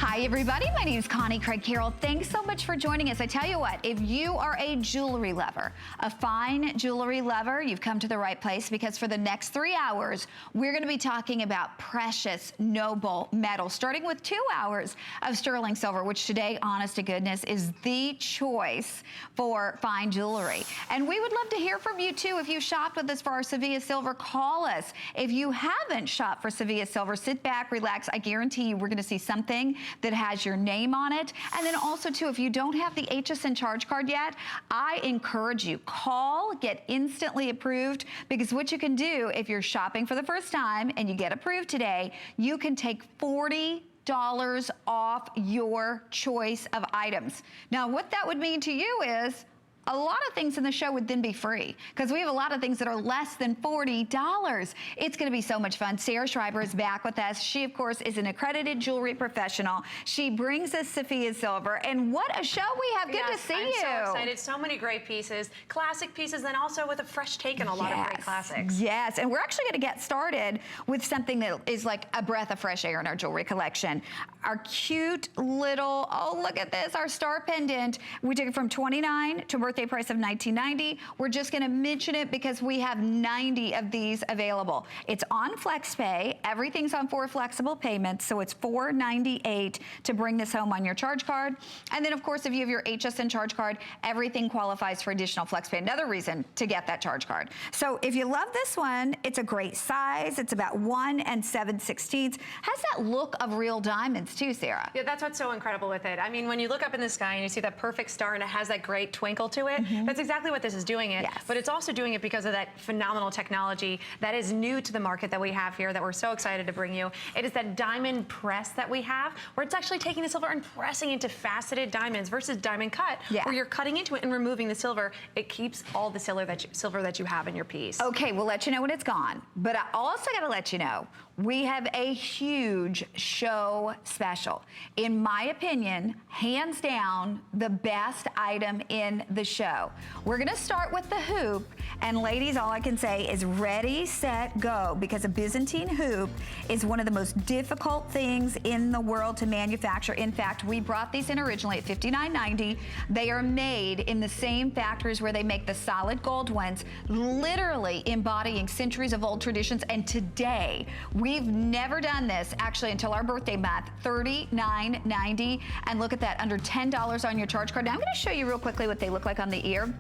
Hi everybody, my name is Connie Craig-Carroll. Thanks so much for joining us. I tell you what, if you are a jewelry lover, a fine jewelry lover, you've come to the right place, because for the next 3 hours, we're gonna be talking about precious, noble metals, starting with 2 hours of sterling silver, which today, honest to goodness, is the choice for fine jewelry. And we would love to hear from you too. If you shopped with us for our Sevilla silver, call us. If you haven't shopped for Sevilla silver, sit back, relax. I guarantee you we're gonna see something that has your name on it. And then also too, if you don't have the HSN charge card yet, I encourage you, call, get instantly approved, because what you can do if you're shopping for the first time and you get approved today, you can take $40 off your choice of items. Now, what that would mean to you is a lot of things in the show would then be free, because we have a lot of things that are less than $40. It's going to be so much fun. Sarah Schreiber is back with us. She, of course, is an accredited jewelry professional. She brings us Sevilla silver, and what a show we have. Good to see you. I'm so excited. So many great pieces, classic pieces, and also with a fresh take on a lot of great classics. Yes, and we're actually going to get started with something that is like a breath of fresh air in our jewelry collection. Our cute little, oh, look at this, our star pendant. We took it from $29 to birthday price of $19.90. We're just going to mention it because we have 90 of these available. It's on FlexPay. Everything's on 4 flexible payments, so it's $4.98 to bring this home on your charge card. And then, of course, if you have your HSN charge card, everything qualifies for additional FlexPay. Another reason to get that charge card. So if you love this one, it's a great size. It's about 1 7/16. Has that look of real diamonds too, Sarah. Yeah, that's what's so incredible with it. I mean, when you look up in the sky and you see that perfect star and it has that great twinkle to it, that's exactly what this is doing it. Yes. But it's also doing it because of that phenomenal technology that is new to the market that we have here that we're so excited to bring you. It is that diamond press that we have, where it's actually taking the silver and pressing into faceted diamonds versus diamond cut, where you're cutting into it and removing the silver. It keeps all the silver that you have in your piece. Okay, we'll let you know when it's gone. But I also got to let you know, we have a huge show special. In my opinion, hands down, the best item in the show. We're gonna start with the hoop, and ladies, all I can say is ready, set, go, because a Byzantine hoop is one of the most difficult things in the world to manufacture. In fact, we brought these in originally at $59.90. They are made in the same factories where they make the solid gold ones, literally embodying centuries of old traditions. And today, we've never done this actually until our birthday month, $39.90. And look at that, under $10 on your charge card. Now I'm gonna show you real quickly what they look like on the ear,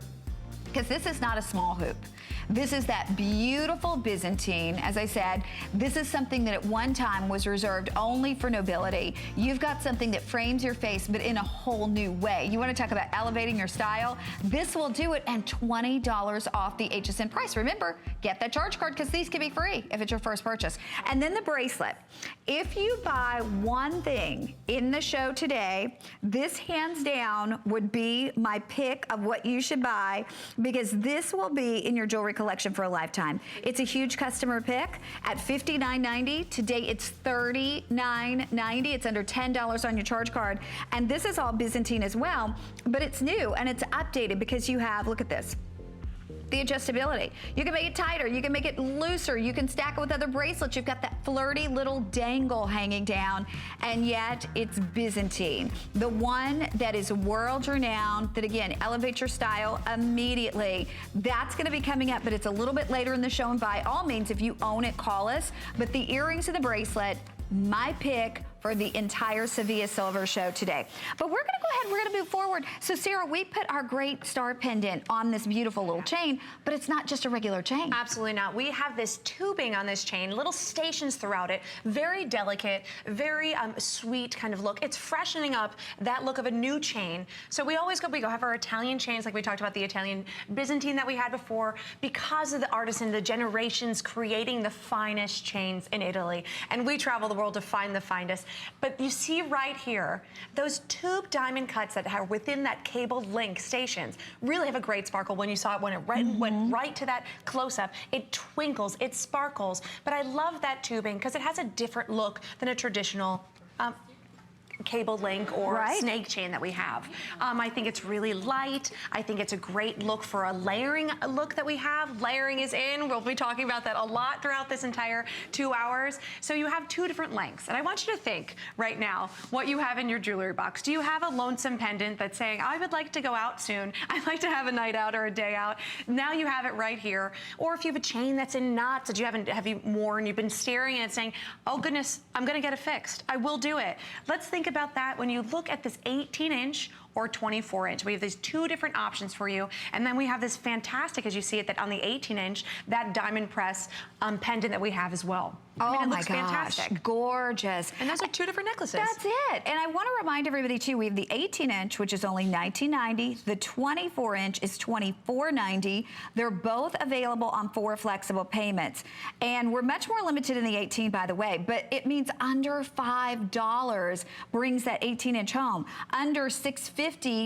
because this is not a small hoop. This is that beautiful Byzantine. As I said, this is something that at one time was reserved only for nobility. You've got something that frames your face, but in a whole new way. You want to talk about elevating your style? This will do it, and $20 off the HSN price. Remember, get that charge card, because these can be free if it's your first purchase. And then the bracelet. If you buy one thing in the show today, this hands down would be my pick of what you should buy, because this will be in your jewelry collection for a lifetime. It's a huge customer pick at $59.90. Today it's $39.90. It's under $10 on your charge card. And this is all Byzantine as well, but it's new and it's updated because you have, look at this, the adjustability. You can make it tighter, you can make it looser, you can stack it with other bracelets. You've got that flirty little dangle hanging down, and yet it's Byzantine. The one that is world renowned, that again, elevates your style immediately. That's gonna be coming up, but it's a little bit later in the show, and by all means, if you own it, call us. But the earrings and the bracelet, my pick for the entire Sevilla Silver show today. But we're gonna go ahead, we're gonna move forward. So Sarah, we put our great star pendant on this beautiful little chain, but it's not just a regular chain. Absolutely not. We have this tubing on this chain, little stations throughout it, very delicate, very sweet kind of look. It's freshening up that look of a new chain. So we go have our Italian chains, like we talked about the Italian Byzantine that we had before, because of the artisan, the generations creating the finest chains in Italy. And we travel the world to find the finest. But you see right here, those tube diamond cuts that are within that cable link stations really have a great sparkle. When you saw it, when it went right to that close-up, it twinkles, it sparkles. But I love that tubing because it has a different look than a traditional cable link or Right. snake chain that we have. I think it's really light. I think it's a great look for a layering look that we have. Layering is in. We'll be talking about that a lot throughout this entire 2 hours. So you have 2 different lengths. And I want you to think right now what you have in your jewelry box. Do you have a lonesome pendant that's saying, I would like to go out soon. I'd like to have a night out or a day out. Now you have it right here. Or if you have a chain that's in knots that you have worn, you've been staring at it saying, oh goodness, I'm gonna get it fixed. I will do it. Let's think about that when you look at this 18-inch or 24-inch. We have these 2 different options for you. And then we have this fantastic, as you see it, that on the 18-inch, that diamond press pendant that we have as well. I mean, Oh it my looks gosh, fantastic. gorgeous. And those are 2 different necklaces. That's it. And I want to remind everybody too, we have the 18-inch, which is only $19.90. The 24-inch is $24.90. They're both available on 4 flexible payments. And we're much more limited in the 18, by the way, but it means under $5 brings that 18-inch home. Under $6.50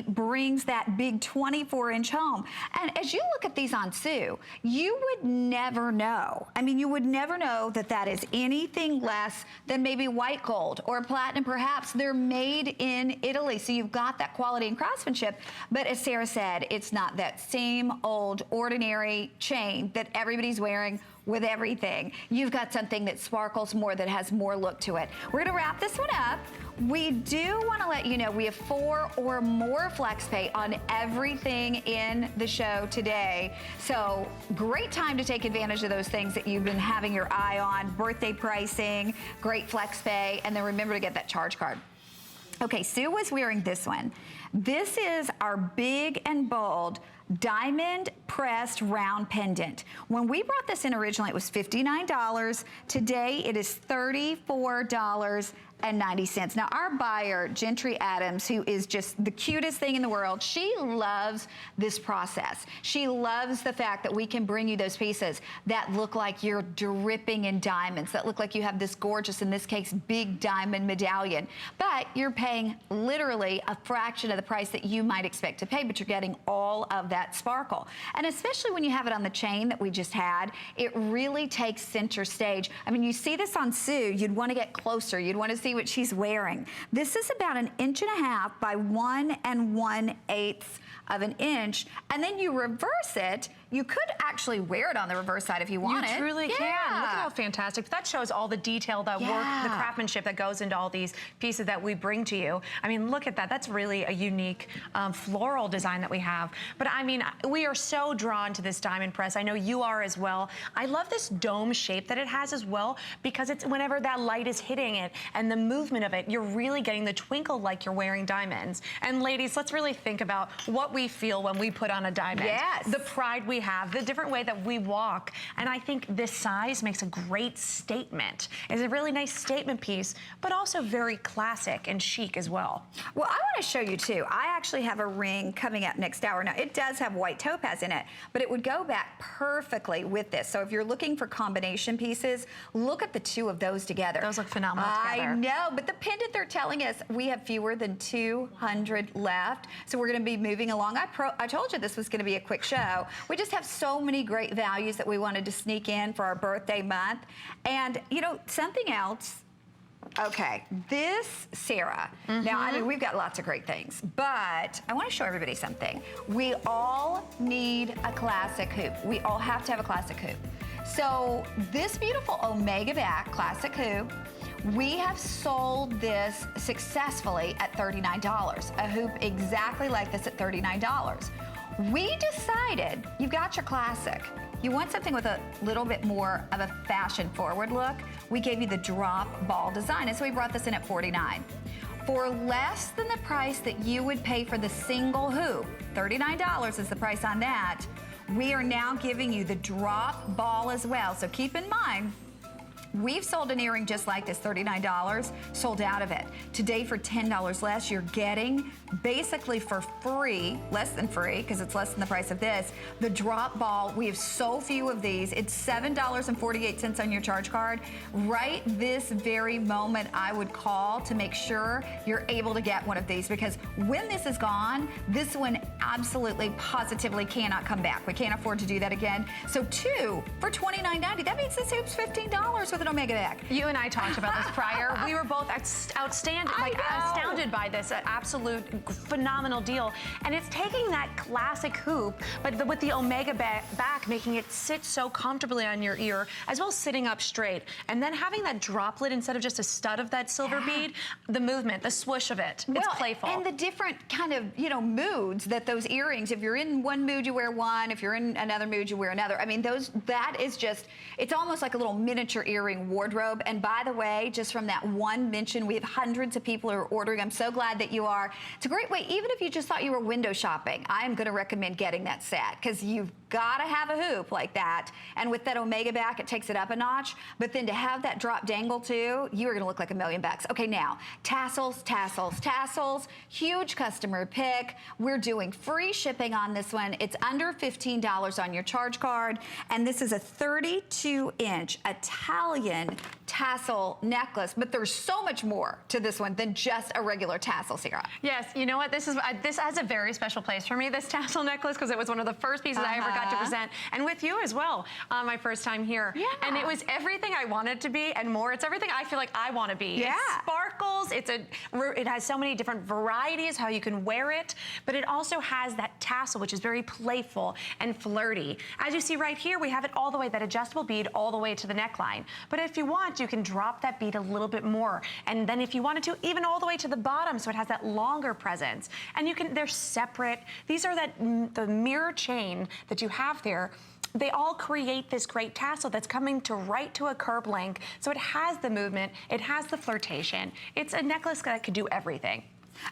brings that big 24-inch home. And as you look at these on Sue, you would never know. I mean, you would never know that that is anything less than maybe white gold or platinum. Perhaps they're made in Italy, so you've got that quality and craftsmanship. But as Sarah said, it's not that same old ordinary chain that everybody's wearing with everything. You've got something that sparkles more, that has more look to it. We're gonna wrap this one up. We do wanna let you know we have 4 or more flex pay on everything in the show today. So great time to take advantage of those things that you've been having your eye on. Birthday pricing, great flex pay, and then remember to get that charge card. Okay, Sue was wearing this one. This is our big and bold diamond pressed round pendant. When we brought this in originally, it was $59. Today, it is $34.90. Now, our buyer, Gentry Adams, who is just the cutest thing in the world, she loves this process. She loves the fact that we can bring you those pieces that look like you're dripping in diamonds, that look like you have this gorgeous, in this case, big diamond medallion. But you're paying literally a fraction of the price that you might expect to pay, but you're getting all of that sparkle. And especially when you have it on the chain that we just had, it really takes center stage. I mean, you see this on Sue, you'd want to get closer. You'd want to see what she's wearing. This is about 1.5 inches by 1 1/8 of an inch, and then you reverse it. You could actually wear it on the reverse side if you wanted. You truly can. Look at how fantastic. That shows all the detail, the work, the craftsmanship that goes into all these pieces that we bring to you. I mean, look at that. That's really a unique floral design that we have. But I mean, we are so drawn to this diamond press. I know you are as well. I love this dome shape that it has as well, because it's whenever that light is hitting it and the movement of it, you're really getting the twinkle like you're wearing diamonds. And ladies, let's really think about what we feel when we put on a diamond. Yes. The pride we have, the different way that we walk. And I think this size makes a great statement. It's a really nice statement piece, but also very classic and chic as well. Well, I want to show you too. I actually have a ring coming up next hour. Now, it does have white topaz in it, but it would go back perfectly with this. So if you're looking for combination pieces, look at the 2 of those together. Those look phenomenal together. I know, but the pendant, they're telling us we have fewer than 200 left. So we're going to be moving along. I told you this was going to be a quick show. We just have so many great values that we wanted to sneak in for our birthday month. And, you know, something else. Okay, this, Sarah. Now, I mean, we've got lots of great things, but I want to show everybody something. We all need a classic hoop. We all have to have a classic hoop. So this beautiful Omega back classic hoop, we have sold this successfully at $39. A hoop exactly like this at $39. We decided, you've got your classic. You want something with a little bit more of a fashion forward look. We gave you the drop ball design, and so we brought this in at $49. For less than the price that you would pay for the single hoop, $39 is the price on that, we are now giving you the drop ball as well. So keep in mind, we've sold an earring just like this, $39, sold out of it. Today for $10 less, you're getting basically for free, less than free, because it's less than the price of this, the drop ball. We have so few of these. It's $7.48 on your charge card. Right this very moment, I would call to make sure you're able to get one of these, because when this is gone, this one absolutely, positively cannot come back. We can't afford to do that again. So 2 for $29.90. That means this hoop's $15 with an Omega back. You and I talked about this prior. We were both astounded by this absolute phenomenal deal. And it's taking that classic hoop, but with the Omega back, making it sit so comfortably on your ear, as well as sitting up straight. And then having that droplet instead of just a stud of that silver bead, the movement, the swoosh of it. It's playful. And the different kind of, moods that those earrings, if you're in one mood, you wear one. If you're in another mood, you wear another. I mean, that is just, it's almost like a little miniature earring wardrobe. And by the way, just from that one mention, we have hundreds of people who are ordering. I'm so glad that you are. It's a great way, even if you just thought you were window shopping, I'm going to recommend getting that set because you've got to have a hoop like that. And with that Omega back, it takes it up a notch. But then to have that drop dangle too, you are going to look like $1 million. Okay, now, tassels, tassels, tassels. Huge customer pick. We're doing free shipping on this one. It's under $15 on your charge card. And this is a 32-inch Italian tassel necklace. But there's so much more to this one than just a regular tassel, Sarah. Yes, you know what? This has a very special place for me, this tassel necklace, because it was one of the first pieces I ever got to present, and with you as well, my first time here. Yeah. And it was everything I wanted to be and more. It's everything I feel like I want to be. Yeah. It sparkles. It has so many different varieties how you can wear it, but it also has that tassel, which is very playful and flirty. As you see right here, we have it all the way, that adjustable bead all the way to the neckline. But if you want, you can drop that bead a little bit more, and then if you wanted to, even all the way to the bottom, so it has that longer presence. And they're separate. These are the mirror chain that you have there. They all create this great tassel that's coming to right to a curb length. So it has the movement, it has the flirtation. It's a necklace that could do everything.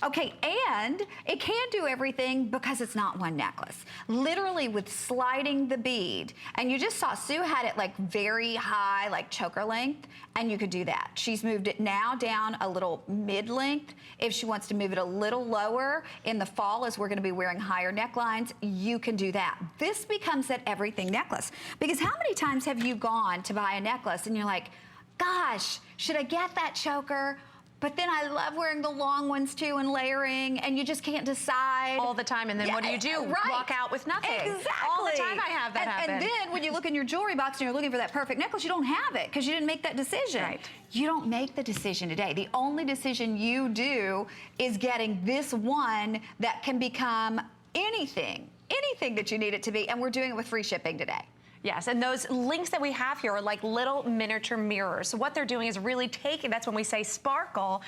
Okay, and it can do everything because it's not one necklace. Literally with sliding the bead, and you just saw Sue had it like very high, like choker length, and you could do that. She's moved it now down a little mid-length. If she wants to move it a little lower in the fall, as we're gonna be wearing higher necklines, you can do that. This becomes that everything necklace. Because how many times have you gone to buy a necklace and you're like, gosh, should I get that choker? But then I love wearing the long ones too and layering, and you just can't decide. All the time, and then what do you do? Right. Walk out with nothing. Exactly. All the time I have that happen. And then when you look in your jewelry box and you're looking for that perfect necklace, you don't have it because you didn't make that decision. Right. You don't make the decision today. The only decision you do is getting this one that can become anything that you need it to be, and we're doing it with free shipping today. Yes, and those links that we have here are like little miniature mirrors. So what they're doing is really taking, that's when we say sparkle,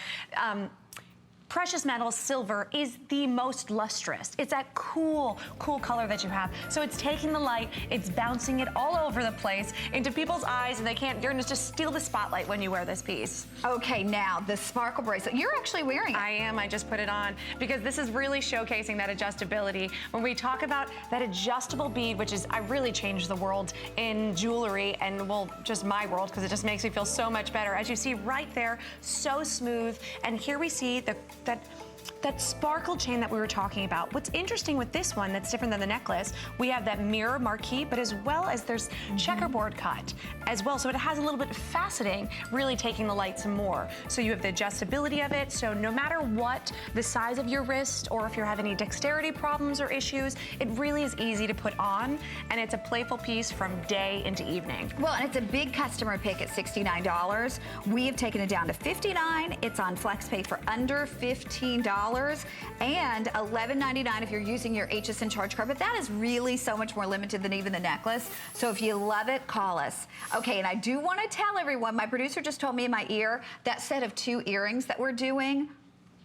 precious metal silver is the most lustrous. It's that cool color that you have. So it's taking the light, it's bouncing it all over the place into people's eyes, and you're gonna just steal the spotlight when you wear this piece. Okay, now the sparkle bracelet. You're actually wearing it. I am, I just put it on because this is really showcasing that adjustability. When we talk about that adjustable bead, which is, I really changed the world in jewelry and, well, just my world, because it just makes me feel so much better. As you see right there, so smooth. And here we see that sparkle chain that we were talking about. What's interesting with this one that's different than the necklace, we have that mirror marquee, but as well as there's checkerboard cut as well. So it has a little bit of faceting, really taking the light some more. So you have the adjustability of it. So no matter what the size of your wrist, or if you have any dexterity problems or issues, it really is easy to put on, and it's a playful piece from day into evening. Well, and it's a big customer pick at $69. We have taken it down to $59. It's on FlexPay for under $15. And $11.99 if you're using your HSN charge card. But that is really so much more limited than even the necklace. So if you love it, call us. Okay, and I do want to tell everyone, my producer just told me in my ear, that set of 2 earrings that we're doing,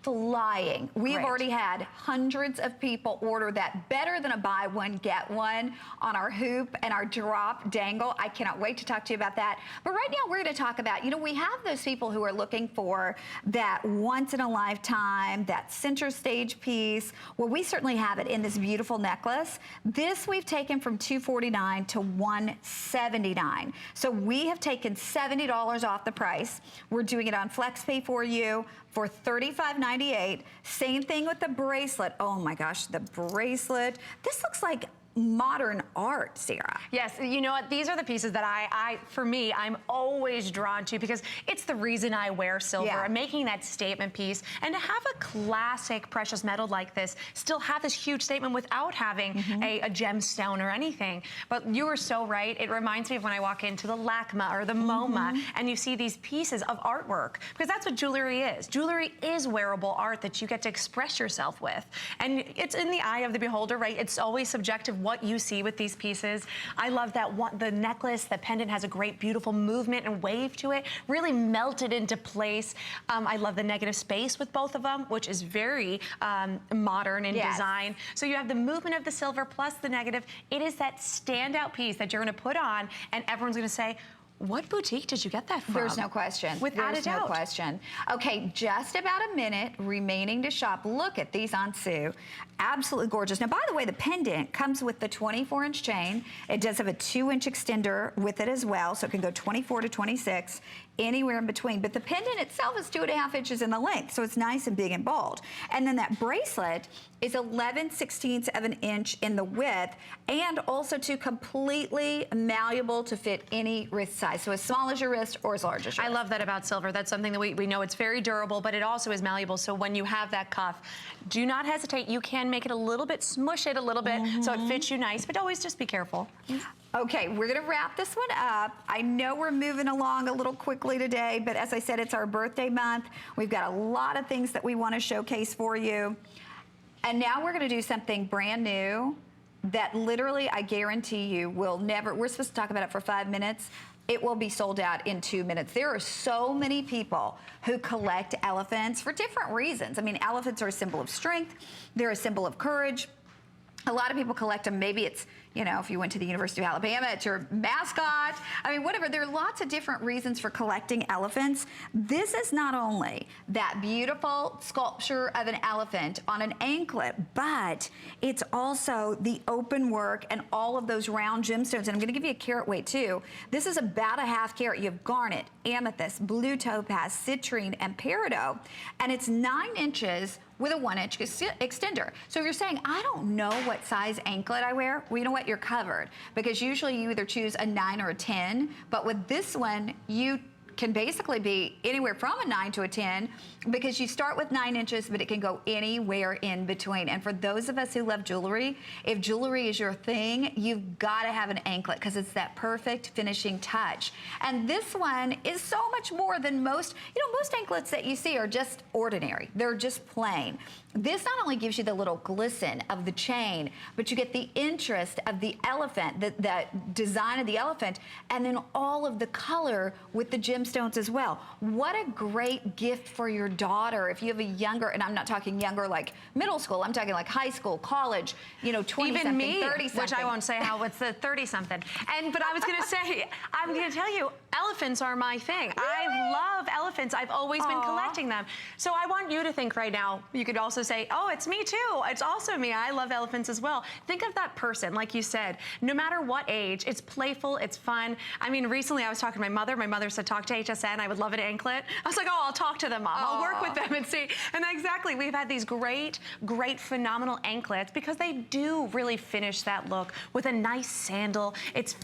flying. We've already had hundreds of people order that. Better than a buy one, get one on our hoop and our drop dangle. I cannot wait to talk to you about that. But right now we're going to talk about, we have those people who are looking for that once in a lifetime, that center stage piece. Well, we certainly have it in this beautiful necklace. This we've taken from $249 to $179. So we have taken $70 off the price. We're doing it on FlexPay for you for $35.98. Same thing with the bracelet. Oh my gosh, the bracelet. This looks like modern art, Sarah. Yes, you know what? These are the pieces that for me, I'm always drawn to because it's the reason I wear silver. Yeah. I'm making that statement piece. And to have a classic precious metal like this still have this huge statement without having a gemstone or anything. But you are so right. It reminds me of when I walk into the LACMA or the MoMA and you see these pieces of artwork, because that's what jewelry is. Jewelry is wearable art that you get to express yourself with. And it's in the eye of the beholder, right? It's always subjective what you see with these pieces. I love that the necklace, the pendant has a great, beautiful movement and wave to it, really melted into place. I love the negative space with both of them, which is very modern in design. So you have the movement of the silver plus the negative. It is that standout piece that you're gonna put on and everyone's gonna say, what boutique did you get that from? There's no question. Without a doubt. There's no question. Okay, just about a minute remaining to shop. Look at these on Sue. Absolutely gorgeous. Now, by the way, the pendant comes with the 24-inch chain. It does have a 2-inch extender with it as well, so it can go 24 to 26, anywhere in between. But the pendant itself is 2.5 inches in the length, so it's nice and big and bold. And then that bracelet is 11/16 of an inch in the width, and also completely malleable to fit any wrist size. So as small as your wrist or as large as your wrist. I love that about silver. That's something that we know it's very durable, but it also is malleable. So when you have that cuff, do not hesitate. You can make it a little bit, smush it a little bit so it fits you nice, but always just be careful. Okay, we're gonna wrap this one up. I know we're moving along a little quickly today, but as I said, it's our birthday month. We've got a lot of things that we wanna showcase for you. And now we're gonna do something brand new that literally, I guarantee you, will never, we're supposed to talk about it for 5 minutes. It will be sold out in 2 minutes. There are so many people who collect elephants for different reasons. I mean, elephants are a symbol of strength. They're a symbol of courage. A lot of people collect them. Maybe it's, you know, if you went to the University of Alabama, it's your mascot. I mean, whatever. There are lots of different reasons for collecting elephants. This is not only that beautiful sculpture of an elephant on an anklet, but it's also the open work and all of those round gemstones. And I'm going to give you a carat weight too. This is about a ½ carat. You have garnet, amethyst, blue topaz, citrine, and peridot. And it's 9 inches with a 1-inch extender. So if you're saying, I don't know what size anklet I wear, well, you know what, you're covered. Because usually you either choose a 9 or a 10, but with this one, you can basically be anywhere from a 9 to a 10 because you start with 9 inches, but it can go anywhere in between. And for those of us who love jewelry, if jewelry is your thing, you've got to have an anklet because it's that perfect finishing touch. And this one is so much more than most, you know, most anklets that you see are just ordinary. They're just plain. This not only gives you the little glisten of the chain, but you get the interest of the elephant, the design of the elephant, and then all of the color with the gemstones as well. What a great gift for your daughter. If you have a younger, and I'm not talking younger like middle school, I'm talking like high school, college, you know, 20-something, 30-something. Which I won't say how, it's the 30-something. But I was gonna say, I'm gonna tell you, elephants are my thing. Really? I love elephants. I've always been collecting them. So I want you to think right now, you could also say, oh, it's me too. It's also me. I love elephants as well. Think of that person, like you said, no matter what age, it's playful, it's fun. I mean, recently I was talking to my mother. My mother said, talk to HSN. I would love an anklet. I was like, oh, I'll talk to them, Mom. I'll work with them and see. And exactly, we've had these great, phenomenal anklets because they do really finish that look with a nice sandal. It's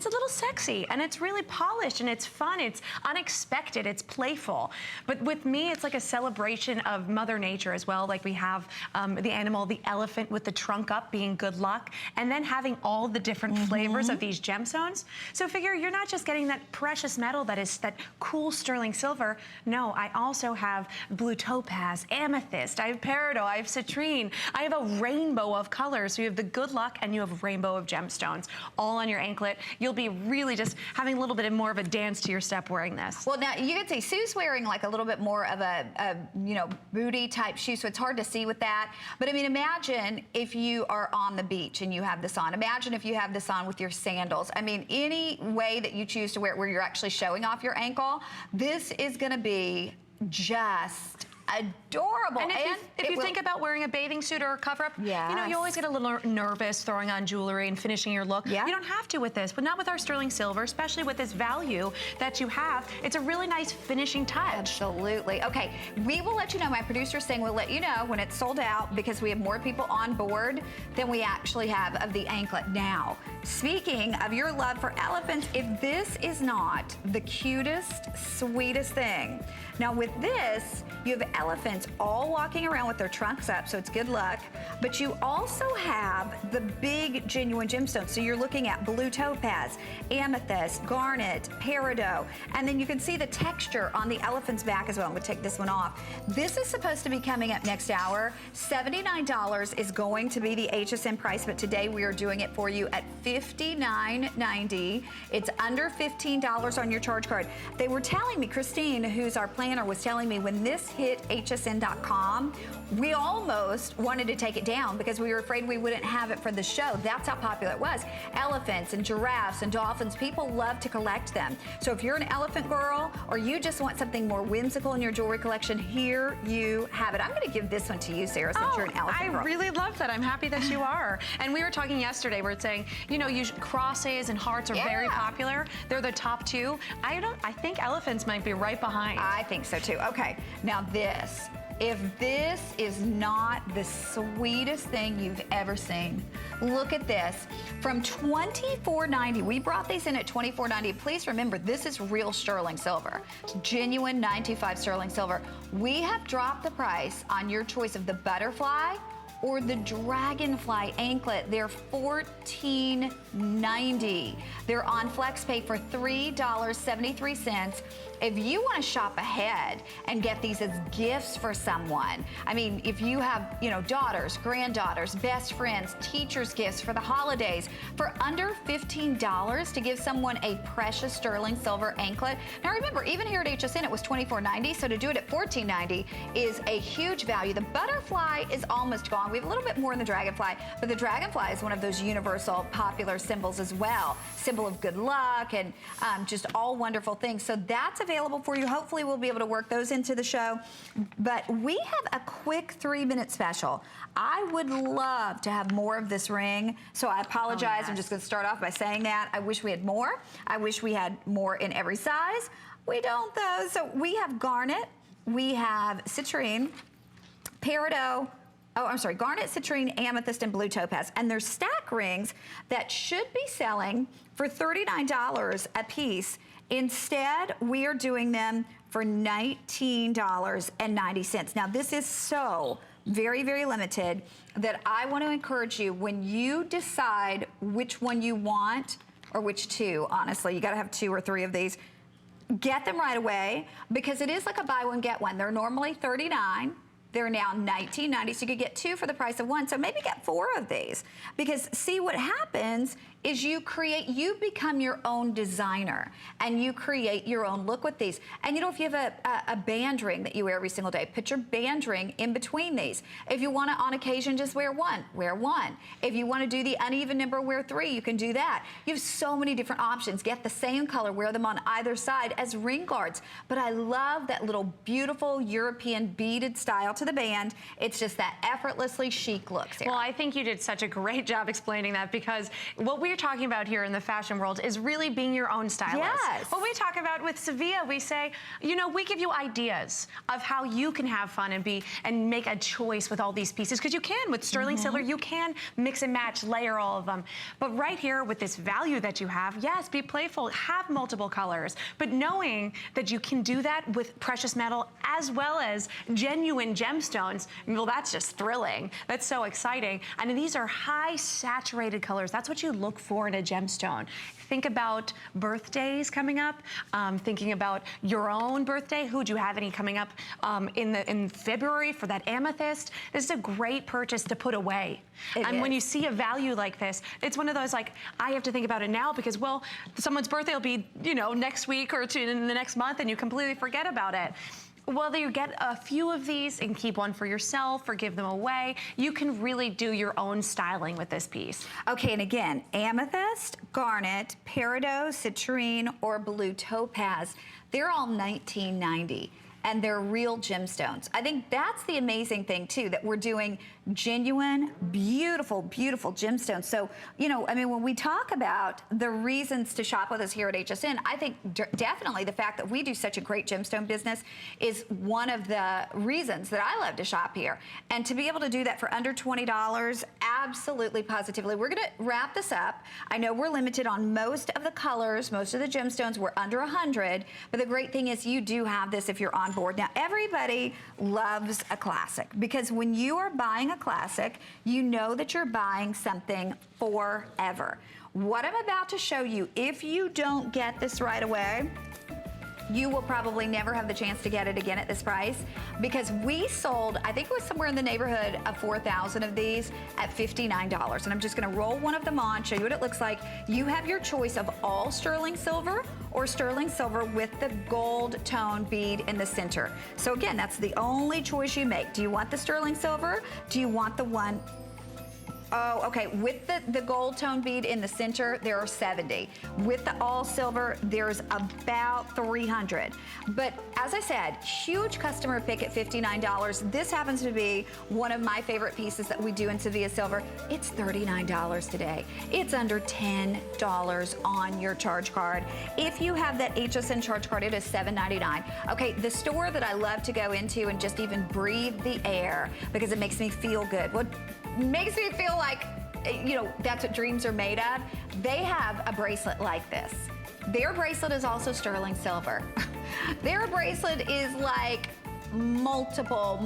a little sexy and it's really polished and it's fun, it's unexpected, it's playful. But with me, it's like a celebration of Mother Nature as well. Like we have the animal, the elephant with the trunk up being good luck, and then having all the different flavors of these gemstones. So figure you're not just getting that precious metal that is that cool sterling silver. No, I also have blue topaz, amethyst, I have peridot, I have citrine, I have a rainbow of colors. So you have the good luck and you have a rainbow of gemstones all on your anklet. You'll be really just having a little bit more of a dance to your step wearing this. Well, now you could say Sue's wearing like a little bit more of a you know, booty type shoe, so it's hard to see with that. But I mean, imagine if you are on the beach and you have this on. Imagine if you have this on with your sandals. I mean, any way that you choose to wear it where you're actually showing off your ankle, this is gonna be just adorable. And if you think about wearing a bathing suit or a cover-up, you know, you always get a little nervous throwing on jewelry and finishing your look. Yeah. You don't have to with this, but not with our sterling silver, especially with this value that you have. It's a really nice finishing touch. Absolutely. Okay, we will let you know. My producer's saying we'll let you know when it's sold out because we have more people on board than we actually have of the anklet. Now, speaking of your love for elephants, if this is not the cutest, sweetest thing. Now with this, you have elephants all walking around with their trunks up, so it's good luck, but you also have the big genuine gemstones. So you're looking at blue topaz, amethyst, garnet, peridot, and then you can see the texture on the elephant's back as well. I'm gonna take this one off. This is supposed to be coming up next hour. $79 is going to be the HSN price, but today we are doing it for you at $59.90. It's under $15 on your charge card. They were telling me, Christine, who's our planner, was telling me when this hit hsn.com, we almost wanted to take it down because we were afraid we wouldn't have it for the show. That's how popular it was. Elephants and giraffes and dolphins, people love to collect them. So if you're an elephant girl or you just want something more whimsical in your jewelry collection, here you have it. I'm going to give this one to you, Sarah, since you're an elephant girl. I really love that. I'm happy that you are. And we were talking yesterday, we're saying, you know, crosses and hearts are very popular. They're the top two. I think elephants might be right behind. I think so too. Okay, now this. If this is not the sweetest thing you've ever seen, look at this. From $24.90, we brought these in at $24.90. Please remember, this is real sterling silver. It's genuine 925 sterling silver. We have dropped the price on your choice of the butterfly or the dragonfly anklet. They're $14.90. They're on FlexPay for $3.73. If you want to shop ahead and get these as gifts for someone, I mean, if you have, you know, daughters, granddaughters, best friends, teachers' gifts for the holidays, for under $15 to give someone a precious sterling silver anklet. Now remember, even here at HSN, it was $24.90, so to do it at $14.90 is a huge value. The butterfly is almost gone. We have a little bit more in the dragonfly, but the dragonfly is one of those universal popular symbols as well. Symbol of good luck and just all wonderful things. So that's available for you. Hopefully we'll be able to work those into the show. But we have a quick 3-minute special. I would love to have more of this ring, so I apologize. Oh, yes. I'm just going to start off by saying that. I wish we had more. I wish we had more in every size. We don't though. So we have garnet, we have citrine, peridot, garnet, citrine, amethyst, and blue topaz. And there's stack rings that should be selling for $39 a piece. Instead, we are doing them for $19.90. Now, this is so very, very limited that I want to encourage you, when you decide which one you want, or which two, honestly, you got to have 2 or 3 of these, get them right away, because it is like a buy one, get one. They're normally $39. They're now $19.90, so you could get 2 for the price of 1. So maybe get 4 of these, because see, what happens is you become your own designer, and you create your own look with these. And you know, if you have a band ring that you wear every single day, put your band ring in between these. If you want to, on occasion, just wear one, wear one. If you want to do the uneven number, wear 3, you can do that. You have so many different options. Get the same color, wear them on either side as ring guards. But I love that little beautiful European beaded style to the band. It's just that effortlessly chic look, Sarah. Well, I think you did such a great job explaining that, because what we're talking about here in the fashion world is really being your own stylist. Yes. What we talk about with Sevilla, we say, you know, we give you ideas of how you can have fun and make a choice with all these pieces, because you can with sterling silver, you can mix and match, layer all of them. But right here with this value that you have, yes, be playful, have multiple colors, but knowing that you can do that with precious metal as well as genuine gemstones, well, that's just thrilling. That's so exciting. And these are high saturated colors. That's what you look for in a gemstone. Think about birthdays coming up, thinking about your own birthday. Who do you have any coming up in February for that amethyst? This is a great purchase to put away. When you see a value like this, it's one of those, like, I have to think about it now because, well, someone's birthday will be, you know, next week or in the next month, and you completely forget about it. Whether you get a few of these and keep one for yourself or give them away, you can really do your own styling with this piece. Okay, and again, amethyst, garnet, peridot, citrine, or blue topaz, they're all $19.90. and they're real gemstones. I think that's the amazing thing too, that we're doing genuine, beautiful, beautiful gemstones. So, you know, I mean, when we talk about the reasons to shop with us here at HSN, I think definitely the fact that we do such a great gemstone business is one of the reasons that I love to shop here. And to be able to do that for under $20, absolutely positively. We're gonna wrap this up. I know we're limited on most of the colors, most of the gemstones. We're under 100, but the great thing is you do have this if you're on board. Now, everybody loves a classic, because when you are buying a classic, you know that you're buying something forever. What I'm about to show you, if you don't get this right away, you will probably never have the chance to get it again at this price, because we sold, I think it was somewhere in the neighborhood of 4,000 of these at $59. And I'm just gonna roll one of them on, show you what it looks like. You have your choice of all sterling silver or sterling silver with the gold tone bead in the center. So again, that's the only choice you make. Do you want the sterling silver? Do you want the one? Oh, okay, with the gold tone bead in the center, there are 70. With the all silver, there's about 300. But as I said, huge customer pick at $59. This happens to be one of my favorite pieces that we do in Sevilla silver. It's $39 today. It's under $10 on your charge card. If you have that HSN charge card, it is $7.99. Okay, the store that I love to go into and just even breathe the air, because it makes me feel good. What makes me feel like, you know, that's what dreams are made of. They have a bracelet like this. Their bracelet is also sterling silver. Their bracelet is like multiple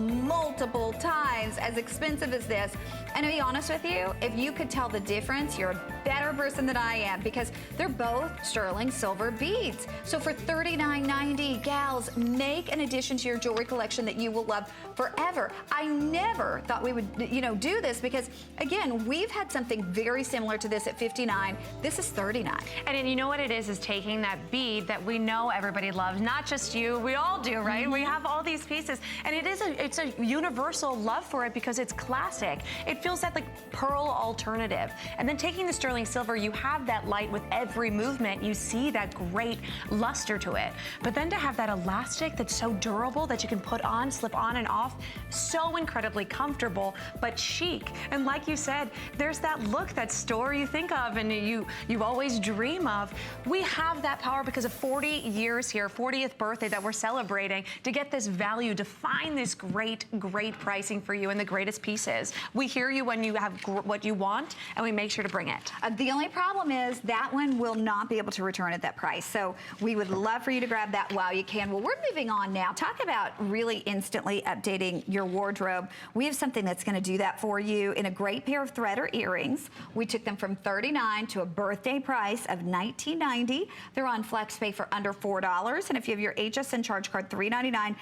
times as expensive as this. And to be honest with you, if you could tell the difference, you're a better person than I am, because they're both sterling silver beads. So for $39.90, gals, make an addition to your jewelry collection that you will love forever. I never thought we would, you know, do this, because again, we've had something very similar to this at $59. This is $39. And you know what it is taking that bead that we know everybody loves, not just you, we all do, right? Mm-hmm. We have all these pieces, and it's a universal love for it because it's classic. It feels that like pearl alternative. And then taking the sterling silver, you have that light with every movement. You see that great luster to it. But then to have that elastic that's so durable that you can put on, slip on and off, so incredibly comfortable, but chic. And like you said, there's that look, that store you think of and you always dream of. We have that power because of 40 years here, 40th birthday that we're celebrating, to get this value, to find this great pricing for you and the greatest pieces. We hear you when you have what you want, and we make sure to bring it. The only problem is that one will not be able to return at that price. So we would love for you to grab that while you can. Well, we're moving on now. Talk about really instantly updating your wardrobe. We have something that's going to do that for you in a great pair of threader earrings. We took them from $39 to a birthday price of $19.90. They're on FlexPay for under $4. And if you have your HSN charge card, $3.99.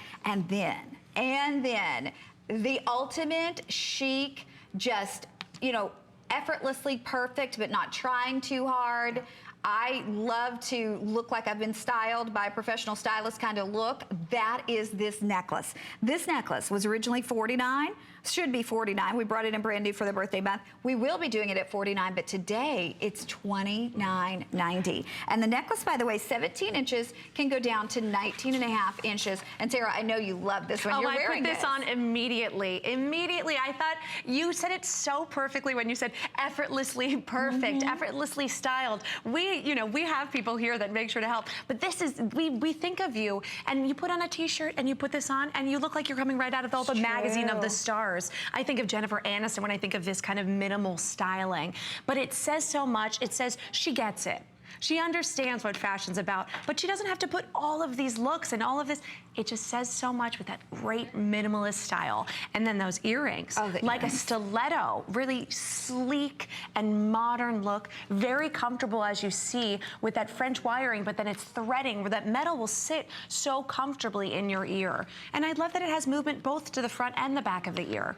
And then the ultimate chic, just, you know, effortlessly perfect, but not trying too hard. I love to look like I've been styled by a professional stylist kind of look. That is this necklace. This necklace was originally $49, should be $49. We brought it in brand new for the birthday month. We will be doing it at $49, but today it's $29.90. And the necklace, by the way, 17 inches can go down to 19.5 inches. And Sarah, I know you love this one. You're wearing this on immediately. I thought you said it so perfectly when you said effortlessly perfect, effortlessly styled. We have people here that make sure to help, but this is, we think of you, and you put on a t-shirt and you put this on and you look like you're coming right out of the magazine of the stars. I think of Jennifer Aniston when I think of this kind of minimal styling, but it says so much. It says she gets it. She understands what fashion's about, but she doesn't have to put all of these looks and all of this. It just says so much with that great minimalist style. And then those earrings, like a stiletto, really sleek and modern look, very comfortable as you see with that French wiring, but then it's threading where that metal will sit so comfortably in your ear. And I love that it has movement both to the front and the back of the ear.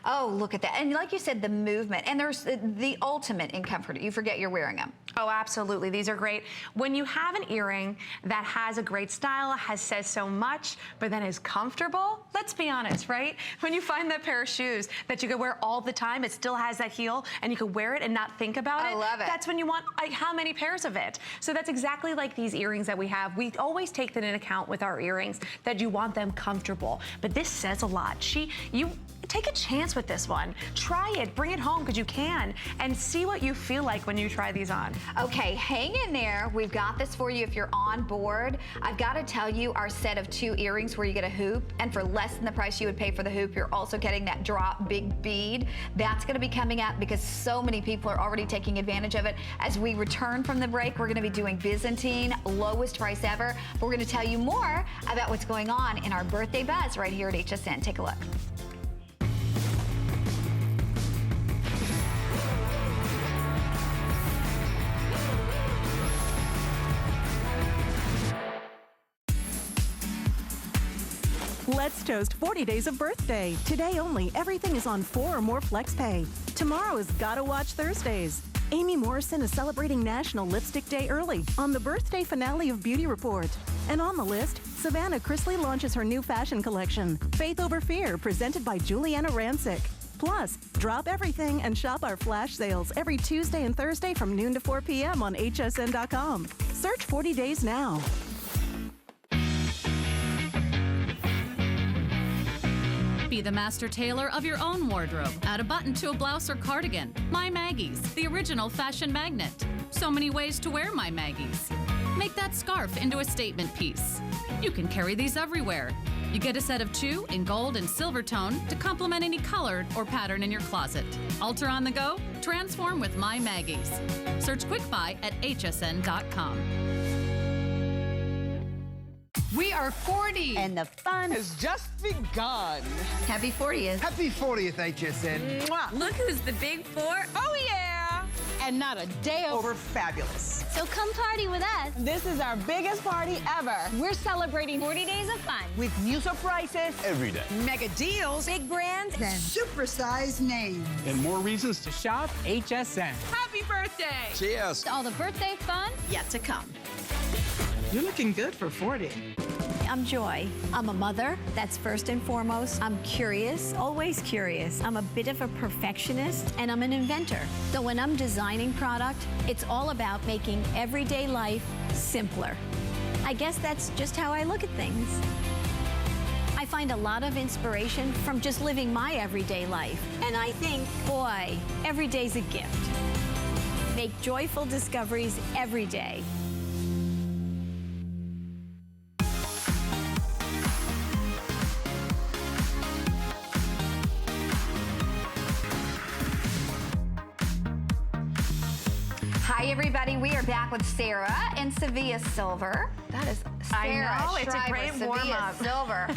Oh, look at that. And like you said, the movement. And there's the ultimate in comfort. You forget you're wearing them. Oh, absolutely. These are great. When you have an earring that has a great style, says so much, but then is comfortable, let's be honest, right? When you find that pair of shoes that you can wear all the time, it still has that heel, and you can wear it and not think about it. I love it. That's when you want, like, how many pairs of it? So that's exactly like these earrings that we have. We always take that into account with our earrings, that you want them comfortable. But this says a lot. You take a chance with this one. Try it, bring it home because you can, and see what you feel like when you try these on. Okay, hang in there. We've got this for you if you're on board. I've got to tell you, our set of 2 earrings where you get a hoop, and for less than the price you would pay for the hoop, you're also getting that drop big bead. That's going to be coming up because so many people are already taking advantage of it. As we return from the break, we're going to be doing Byzantine, lowest price ever. We're going to tell you more about what's going on in our birthday buzz right here at HSN. Take a look. Let's toast 40 days of birthday. Today only, everything is on 4 or more FlexPay. Tomorrow is Gotta Watch Thursdays. Amy Morrison is celebrating National Lipstick Day early on the birthday finale of Beauty Report. And on the list, Savannah Chrisley launches her new fashion collection, Faith Over Fear, presented by Juliana Rancic. Plus, drop everything and shop our flash sales every Tuesday and Thursday from noon to 4 p.m. on hsn.com. Search 40 days now. Be the master tailor of your own wardrobe. Add a button to a blouse or cardigan. My Maggie's, the original fashion magnet. So many ways to wear My Maggie's. Make that scarf into a statement piece. You can carry these everywhere. You get a set of 2 in gold and silver tone to complement any color or pattern in your closet. Alter on the go, transform with My Maggie's. Search Quick Buy at hsn.com. We are 40. And the fun has just begun. Happy 40th. Happy 40th, HSN. Mwah. Look who's the big 4. Oh, yeah. and not a day over fabulous. So come party with us. This is our biggest party ever. We're celebrating 40 days of fun. With new surprises every day. Mega deals, big brands, and supersized names. And more reasons to shop HSN. Happy birthday. Cheers. All the birthday fun Yet to come. You're looking good for 40. I'm Joy. I'm a mother, that's first and foremost. I'm curious, always curious. I'm a bit of a perfectionist, and I'm an inventor. So when I'm designing product, it's all about making everyday life simpler. I guess that's just how I look at things. I find a lot of inspiration from just living my everyday life. And I think, boy, every day's a gift. Make joyful discoveries every day. Hi, everybody. We are back with Sarah in Sevilla Silver. That is Sarah. I know, it's a Schreiber, great Sevilla warm-up. Silver.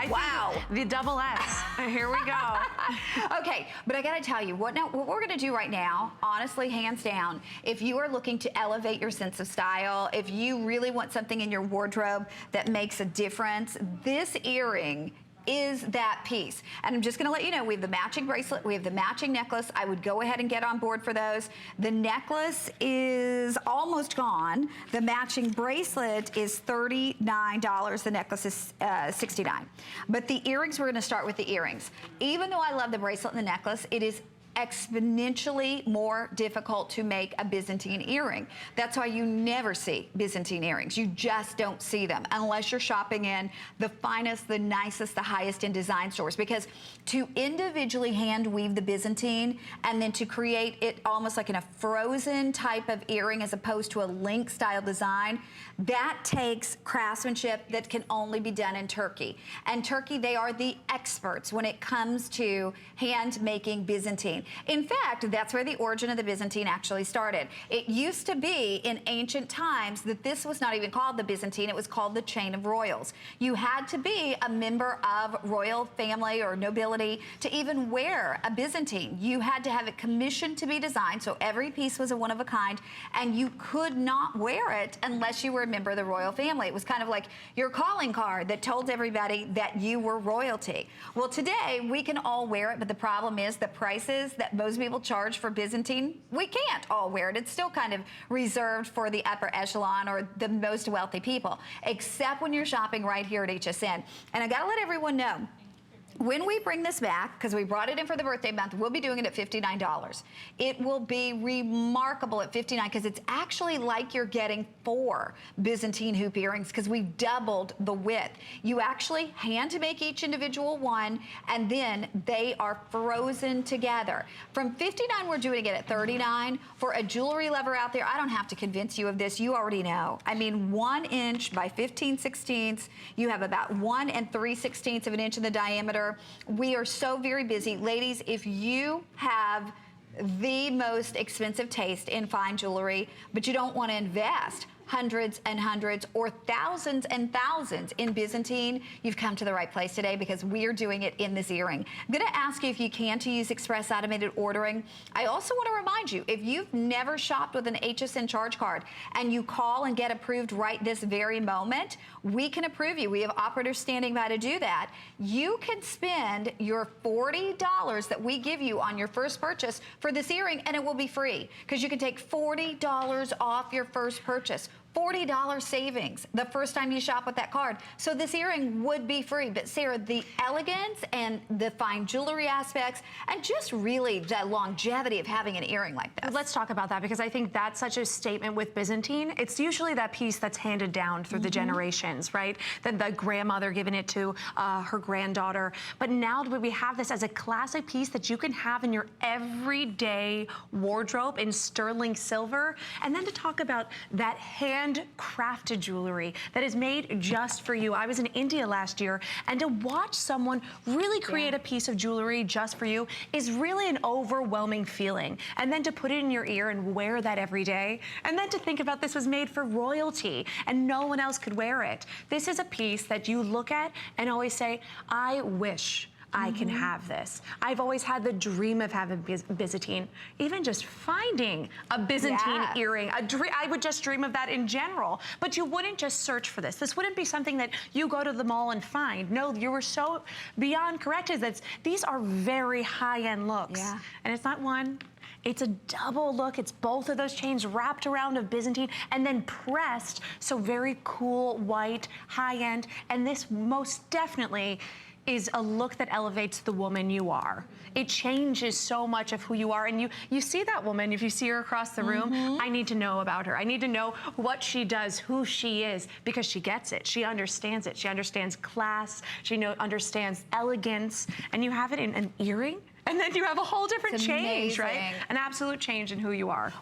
Wow. The double S. Here we go. Okay, but I got to tell you, what we're going to do right now, honestly, hands down, if you are looking to elevate your sense of style, if you really want something in your wardrobe that makes a difference, this earring is that piece. And I'm just going to let you know, we have the matching bracelet, we have the matching necklace. I would go ahead and get on board for those. The necklace is almost gone. The matching bracelet is $39. The necklace is $69. But the earrings, we're going to start with the earrings. Even though I love the bracelet and the necklace, it is exponentially more difficult to make a Byzantine earring. That's why you never see Byzantine earrings. You just don't see them unless you're shopping in the finest, the nicest, the highest end design stores, because to individually hand weave the Byzantine and then to create it almost like in a frozen type of earring as opposed to a link style design, that takes craftsmanship that can only be done in Turkey. And Turkey, they are the experts when it comes to hand making Byzantine. Byzantine. In fact, that's where the origin of the Byzantine actually started. It used to be in ancient times that this was not even called the Byzantine, it was called the chain of royals. You had to be a member of royal family or nobility to even wear a Byzantine. You had to have it commissioned to be designed, so every piece was a one of a kind, and you could not wear it unless you were a member of the royal family. It was kind of like your calling card that told everybody that you were royalty. Well, today we can all wear it, but the problem is the prices that most people charge for Byzantine, we can't all wear it. It's still kind of reserved for the upper echelon or the most wealthy people, except when you're shopping right here at HSN. And I gotta let everyone know, when we bring this back, because we brought it in for the birthday month, we'll be doing it at $59. It will be remarkable at $59 because it's actually like you're getting 4 Byzantine hoop earrings because we doubled the width. You actually hand to make each individual one, and then they are frozen together. From $59, we're doing it at $39. For a jewelry lover out there, I don't have to convince you of this. You already know. I mean, 1 inch by 15/16. You have about 1 3/16 of an inch in the diameter. We are so very busy. Ladies, if you have the most expensive taste in fine jewelry, but you don't want to invest hundreds and hundreds or thousands and thousands in Byzantine, you've come to the right place today because we're doing it in this earring. I'm going to ask you if you can to use express automated ordering. I also want to remind you, if you've never shopped with an HSN charge card and you call and get approved right this very moment, we can approve you. We have operators standing by to do that. You can spend your $40 that we give you on your first purchase for this earring, and it will be free because you can take $40 off your first purchase. $40 savings the first time you shop with that card. So this earring would be free. But Sarah, the elegance and the fine jewelry aspects and just really the longevity of having an earring like this. Let's talk about that because I think that's such a statement with Byzantine. It's usually that piece that's handed down through the generations, right? That the grandmother giving it to her granddaughter. But now we have this as a classic piece that you can have in your everyday wardrobe in sterling silver. And then to talk about that handcrafted jewelry that is made just for you. I was in India last year, and to watch someone really create a piece of jewelry just for you is really an overwhelming feeling. And then to put it in your ear and wear that every day, and then to think about this was made for royalty and no one else could wear it. This is a piece that you look at and always say, I wish I can have this. I've always had the dream of having Byzantine. Even just finding a Byzantine earring, I would just dream of that in general. But you wouldn't just search for this. This wouldn't be something that you go to the mall and find. No, you were so beyond correct. These are very high-end looks. Yeah. And it's not one. It's a double look. It's both of those chains wrapped around of Byzantine and then pressed. So very cool, white, high-end. And this most definitely is a look that elevates the woman you are. It changes so much of who you are. And you see that woman, if you see her across the room, I need to know about her. I need to know what she does, who she is, because she gets it. She understands it. She understands class. She understands elegance. And you have it in an earring, and then you have a whole different change, right? An absolute change in who you are.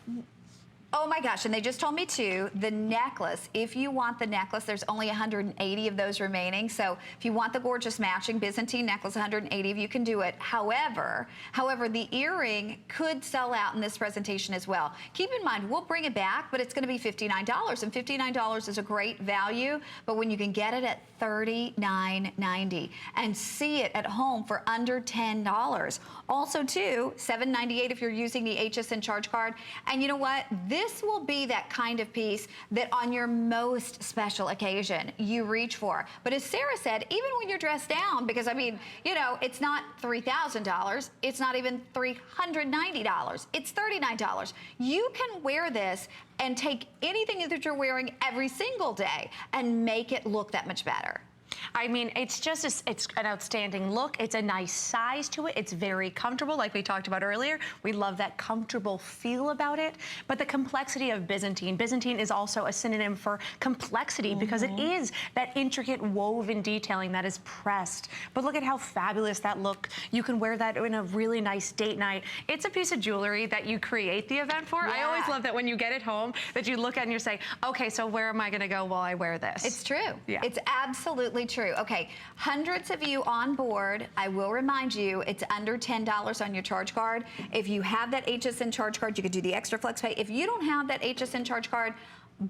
Oh my gosh, and they just told me too, the necklace, if you want the necklace, there's only 180 of those remaining. So if you want the gorgeous matching Byzantine necklace, 180 of you can do it. However, the earring could sell out in this presentation as well. Keep in mind, we'll bring it back, but it's gonna be $59, and $59 is a great value, but when you can get it at $39.90 and see it at home for under $10. Also too, $7.98 if you're using the HSN charge card. And you know what? This will be that kind of piece that on your most special occasion you reach for. But as Sarah said, even when you're dressed down, because I mean, you know, it's not $3,000, it's not even $390, it's $39. You can wear this and take anything that you're wearing every single day and make it look that much better. I mean, it's just it's an outstanding look. It's a nice size to it. It's very comfortable, like we talked about earlier. We love that comfortable feel about it. But the complexity of Byzantine. Byzantine is also a synonym for complexity because it is that intricate woven detailing that is pressed. But look at how fabulous that look. You can wear that in a really nice date night. It's a piece of jewelry that you create the event for. I always love that when you get it home that you look at and you say, okay, so where am I going to go while I wear this? It's true. Yeah. It's absolutely absolutely true. Okay, hundreds of you on board. I will remind you, it's under $10 on your charge card. If you have that HSN charge card, you could do the extra flex pay. If you don't have that HSN charge card,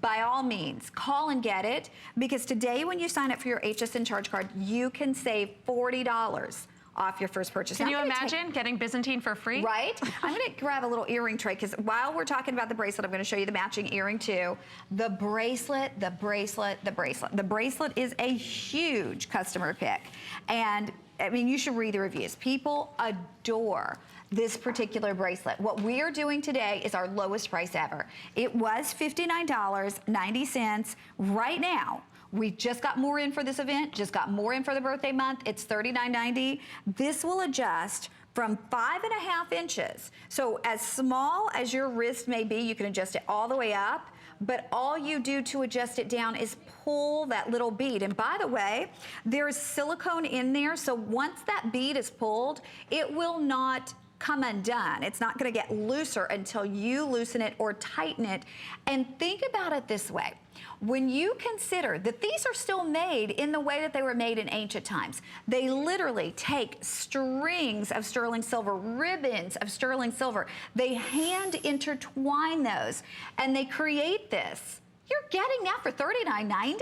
by all means, call and get it, because today when you sign up for your HSN charge card, you can save $40 off your first purchase. Can you imagine getting Byzantine for free? Right? I'm going to grab a little earring tray, because while we're talking about the bracelet, I'm going to show you the matching earring too. The bracelet, the bracelet, the bracelet. The bracelet is a huge customer pick. And I mean, you should read the reviews. People adore this particular bracelet. What we are doing today is our lowest price ever. It was $59.90. Right now, we just got more in for this event, just got more in for the birthday month. It's $39.90. This will adjust from 5.5 inches. So as small as your wrist may be, you can adjust it all the way up. But all you do to adjust it down is pull that little bead. And by the way, there's silicone in there, so once that bead is pulled, it will not come undone. It's not gonna get looser until you loosen it or tighten it. And think about it this way. When you consider that these are still made in the way that they were made in ancient times, they literally take strings of sterling silver, ribbons of sterling silver, they hand intertwine those, and they create this. You're getting that for $39.90? I mean,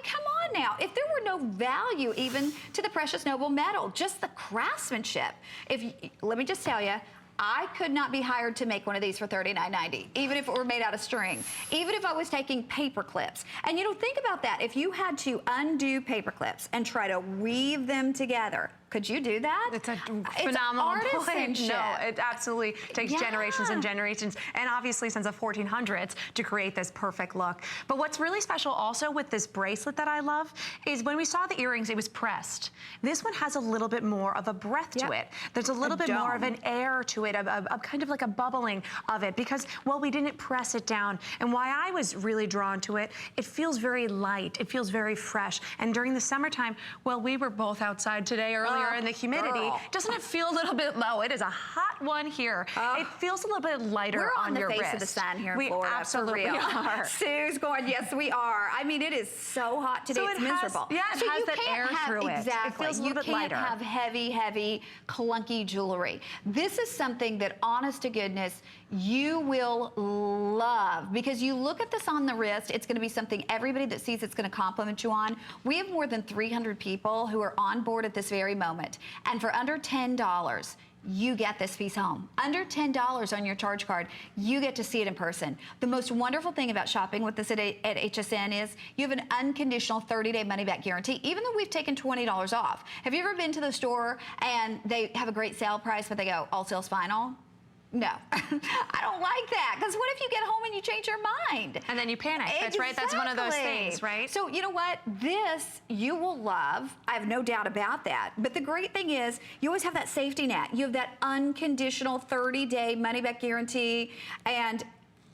come on now. If there were no value even to the precious noble metal, just the craftsmanship. Let me just tell you, I could not be hired to make one of these for $39.90, even if it were made out of string, even if I was taking paper clips. And you know, think about that. If you had to undo paper clips and try to weave them together, could you do that? It's a phenomenal point. Artisanship. No, it absolutely takes generations and generations, and obviously since the 1400s to create this perfect look. But what's really special also with this bracelet that I love is when we saw the earrings, it was pressed. This one has a little bit more of a breath to it. There's a little bit more of an air to it, a kind of like a bubbling of it, because, well, we didn't press it down. And why I was really drawn to it, it feels very light. It feels very fresh. And during the summertime, well, we were both outside today earlier in the humidity. Girl. Doesn't it feel a little bit low? It is a hot one here. It feels a little bit lighter on your wrist. We're on the face of the sun here in we Florida. Absolutely for real. are. Sue's going, yes, we are. I mean, it is so hot today, it's miserable. Yeah, it has that air through it. Exactly. It feels a little bit lighter. You can't have heavy, heavy, clunky jewelry. This is something that, honest to goodness, you will love, because you look at this on the wrist, it's going to be something everybody that sees it's going to compliment you on. We have more than 300 people who are on board at this very moment, and for under $10, you get this piece home. Under $10 on your charge card, you get to see it in person. The most wonderful thing about shopping with this at HSN is you have an unconditional 30-day money-back guarantee, even though we've taken $20 off. Have you ever been to the store and they have a great sale price, but they go, all sales final? No, I don't like that, because what if you get home and you change your mind? And then you panic. That's right. That's one of those things, right? So you know what? This you will love. I have no doubt about that. But the great thing is you always have that safety net. You have that unconditional 30-day money-back guarantee. And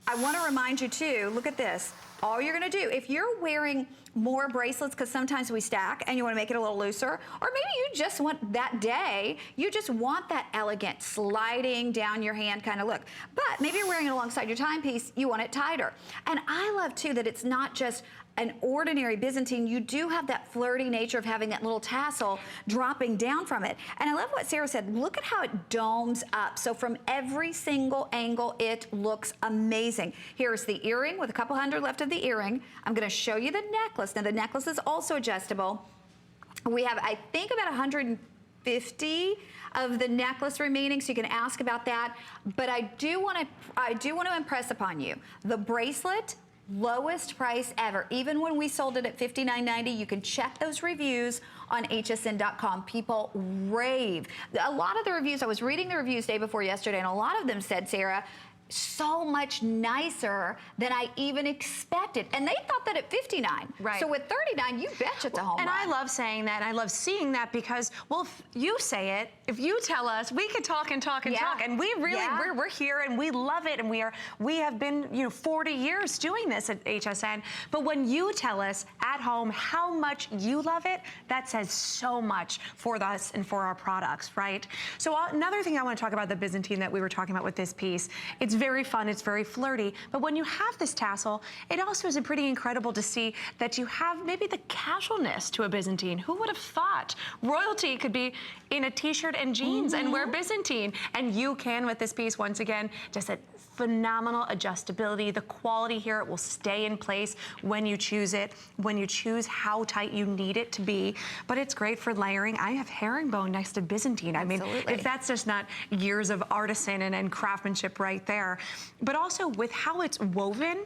I want to remind you too, look at this. All you're going to do, if you're wearing more bracelets, because sometimes we stack and you want to make it a little looser, or maybe you just want that day, you just want that elegant sliding down your hand kind of look. But maybe you're wearing it alongside your timepiece, you want it tighter. And I love too that it's not just an ordinary Byzantine, you do have that flirty nature of having that little tassel dropping down from it. And I love what Sarah said, look at how it domes up. So from every single angle, it looks amazing. Here's the earring with a couple hundred left of the earring. I'm gonna show you the necklace. Now the necklace is also adjustable. We have, I think, about 150 of the necklace remaining, so you can ask about that. But I do want to impress upon you, the bracelet, lowest price ever. Even when we sold it at $59.90, you can check those reviews on hsn.com. People rave. A lot of the reviews, I was reading the reviews day before yesterday, and a lot of them said, Sarah, so much nicer than I even expected. And they thought that at $59. Right. So with $39, you betcha it's a home And run. I love saying that, and I love seeing that, because, well, if you say it, if you tell us, we could talk and talk and talk, and we really, we're here, and we love it, and we have been, 40 years doing this at HSN. But when you tell us at home how much you love it, that says so much for us and for our products, right? So another thing I want to talk about the Byzantine that we were talking about with this piece, it's very fun, it's very flirty. But when you have this tassel, it also is pretty incredible to see that you have maybe the casualness to a Byzantine. Who would have thought royalty could be in a t-shirt and jeans and wear Byzantine? And you can with this piece. Once again, just a phenomenal adjustability. The quality here, it will stay in place when you choose it, when you choose how tight you need it to be. But it's great for layering. I have herringbone next to Byzantine. Absolutely. I mean, if that's just not years of artisan and craftsmanship right there. But also with how it's woven,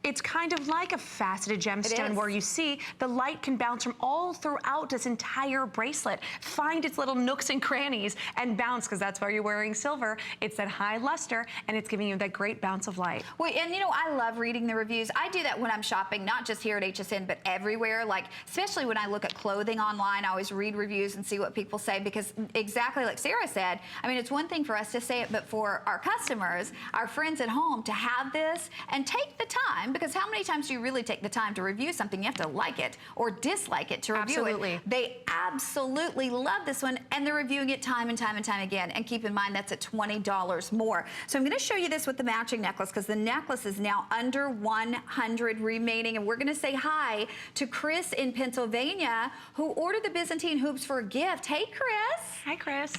it's kind of like a faceted gemstone where you see the light can bounce from all throughout this entire bracelet, find its little nooks and crannies and bounce, because that's why you're wearing silver. It's that high luster and it's giving you that great bounce of light. Well, and you know, I love reading the reviews. I do that when I'm shopping, not just here at HSN, but everywhere. Like, especially when I look at clothing online, I always read reviews and see what people say, because exactly like Sarah said, I mean, it's one thing for us to say it, but for our customers, our friends at home, to have this and take the time, because how many times do you really take the time to review something? You have to like it or dislike it to review Absolutely. it. They absolutely love this one, and they're reviewing it time and time and time again. And keep in mind, that's at $20 more. So I'm going to show you this with the matching necklace, because the necklace is now under 100 remaining. And we're going to say hi to Chris in Pennsylvania, who ordered the Byzantine hoops for a gift. Hey, Chris. Hi, Chris.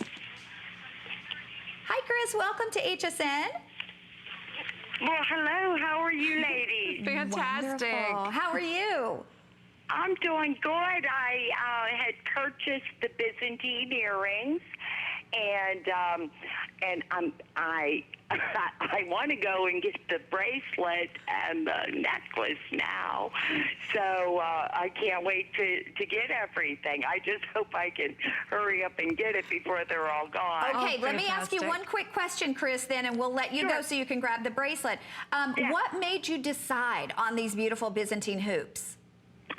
Hi, Chris. Welcome to HSN. Well, hello. How are you, ladies? Fantastic. Wonderful. How are you? I'm doing good. I had purchased the Byzantine earrings, and I want to go and get the bracelet and the necklace now. So I can't wait to get everything. I just hope I can hurry up and get it before they're all gone. Okay, let me ask you one quick question, Chris, then, and we'll let you go so you can grab the bracelet. What made you decide on these beautiful Byzantine hoops?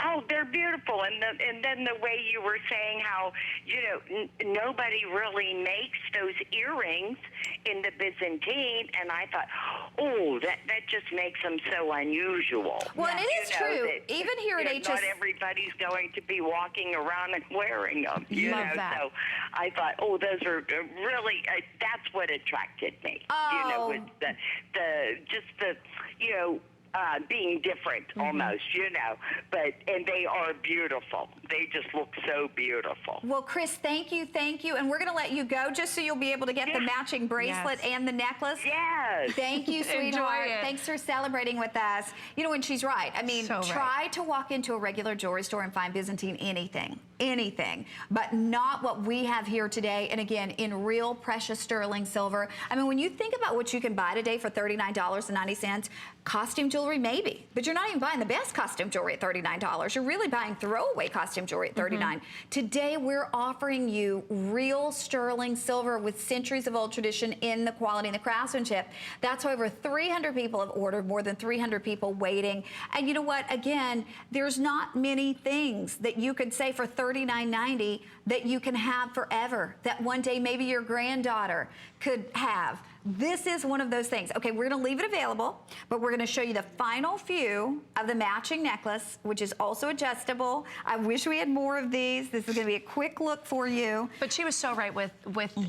Oh, they're beautiful. And then the way you were saying how, you know, nobody really makes those earrings in the Byzantine. And I thought, oh, that just makes them so unusual. Well, and it is true. Even here at HSN. Not everybody's going to be walking around and wearing them. You know, so I thought, oh, those are really, that's what attracted me. You know, with the being different almost, you know, and they are beautiful. They just look so beautiful. Well, Chris, thank you, and we're going to let you go just so you'll be able to get the matching bracelet and the necklace. Yes. Thank you, sweetheart. Thanks for celebrating with us. You know, and she's right. I mean, try to walk into a regular jewelry store and find Byzantine anything, but not what we have here today. And again, in real precious sterling silver. I mean, when you think about what you can buy today for $39.90, costume jewelry maybe, but you're not even buying the best costume jewelry at $39. You're really buying throwaway costume jewelry at $39. Today, we're offering you real sterling silver with centuries of old tradition in the quality and the craftsmanship. That's why over 300 people have ordered, more than 300 people waiting. And you know what? Again, there's not many things that you could say for $39.90 that you can have forever, that one day maybe your granddaughter could have. This is one of those things. Okay, we're going to leave it available, but we're going to show you the final few of the matching necklace, which is also adjustable. I wish we had more of these. This is going to be a quick look for you. But she was so right with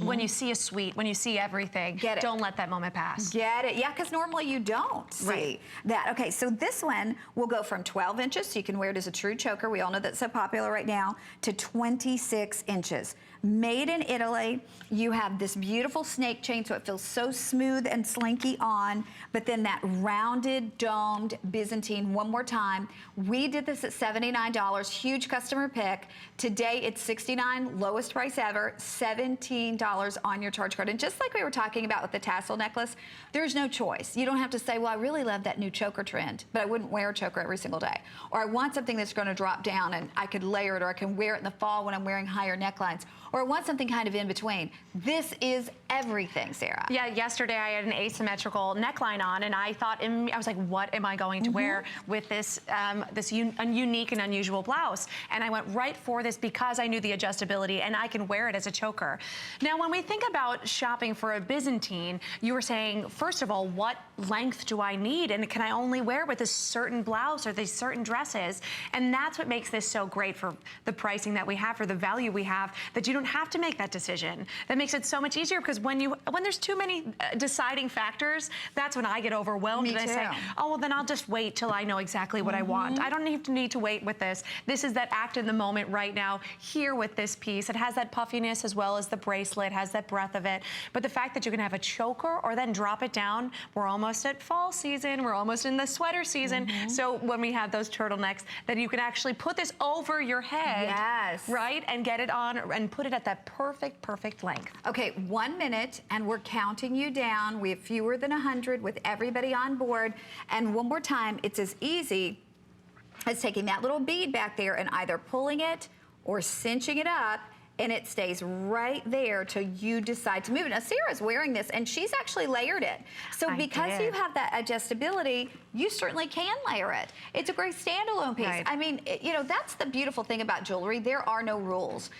when you see a suite, when you see everything, don't let that moment pass. Get it. Yeah, because normally you don't see that. Okay, so this one will go from 12 inches, so you can wear it as a true choker. We all know that's so popular right now, to 26 inches. Made in Italy. You have this beautiful snake chain, so it feels so smooth and slinky on, but then that rounded, domed Byzantine one more time. We did this at $79, huge customer pick. Today it's $69, lowest price ever, $17 on your charge card. And just like we were talking about with the tassel necklace, there's no choice. You don't have to say, well, I really love that new choker trend, but I wouldn't wear a choker every single day. Or I want something that's going to drop down and I could layer it, or I can wear it in the fall when I'm wearing higher necklines. Or I want something kind of in between. This is everything, Sarah. Yeah, yesterday I had an asymmetrical neckline on, and I thought, I was like, what am I going to wear with this unique and unusual blouse? And I went right for this because I knew the adjustability, and I can wear it as a choker. Now, when we think about shopping for a Byzantine, you were saying, first of all, what length do I need? And can I only wear with a certain blouse or these certain dresses? And that's what makes this so great for the pricing that we have, for the value we have, that you don't don't have to make that decision. That makes it so much easier, because when there's too many deciding factors, that's when I get overwhelmed. Me and I say, too. oh, well, then I'll just wait till I know exactly what I want. I don't need to wait with this. This is that act in the moment right now, here with this piece. It has that puffiness as well as the bracelet, has that breadth of it. But the fact that you can have a choker or then drop it down, we're almost at fall season, we're almost in the sweater season. So when we have those turtlenecks, that you can actually put this over your head, yes, right, and get it on and put it at that perfect length. Okay, 1 minute, and we're counting you down. We have fewer than 100 with everybody on board. And one more time, it's as easy as taking that little bead back there and either pulling it or cinching it up, and it stays right there till you decide to move it. Now, Sarah's wearing this, and she's actually layered it. So because you have that adjustability, you certainly can layer it. It's a great standalone piece. Right. I mean, you know, that's the beautiful thing about jewelry. There are no rules.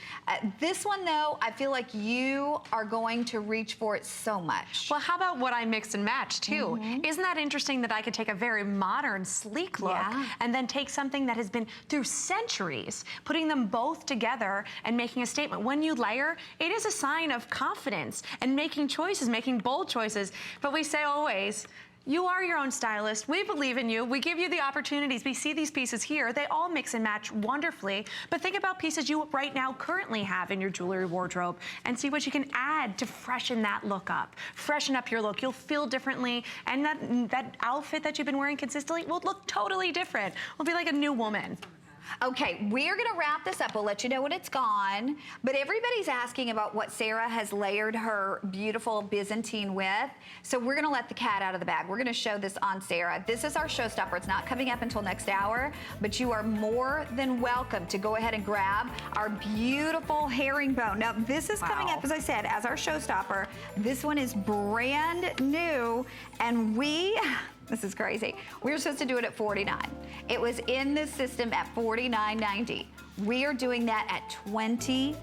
This one, though, I feel like you are going to reach for it so much. Well, how about what I mix and match, too? Isn't that interesting that I could take a very modern, sleek look and then take something that has been through centuries, putting them both together and making a statement? When you layer, it is a sign of confidence and making choices, making bold choices. But we say always, you are your own stylist. We believe in you. We give you the opportunities. We see these pieces here. They all mix and match wonderfully. But think about pieces you right now currently have in your jewelry wardrobe and see what you can add to freshen that look up. Freshen up your look. You'll feel differently. And that outfit that you've been wearing consistently will look totally different. Will be like a new woman. Okay, we're gonna wrap this up. We'll let you know when it's gone. But everybody's asking about what Sarah has layered her beautiful Byzantine with. So we're gonna let the cat out of the bag. We're gonna show this on Sarah. This is our showstopper. It's not coming up until next hour, but you are more than welcome to go ahead and grab our beautiful herringbone. Now, this is coming up, as I said, as our showstopper. This one is brand new, and this is crazy. We were supposed to do it at $49. It was in the system at $49.90. We are doing that at $29.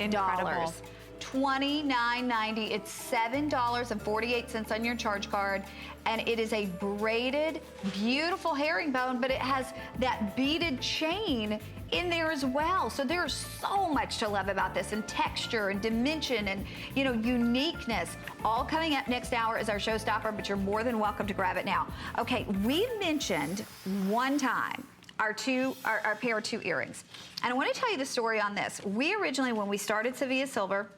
Incredible. $29.90. It's $7.48 on your charge card, and it is a braided, beautiful herringbone, but it has that beaded chain in there as well. So there's so much to love about this, and texture and dimension and, you know, uniqueness. All coming up next hour is our showstopper, but you're more than welcome to grab it now. Okay, we mentioned one time our pair of 2 earrings. And I want to tell you the story on this. We originally, when we started Sevilla Silver,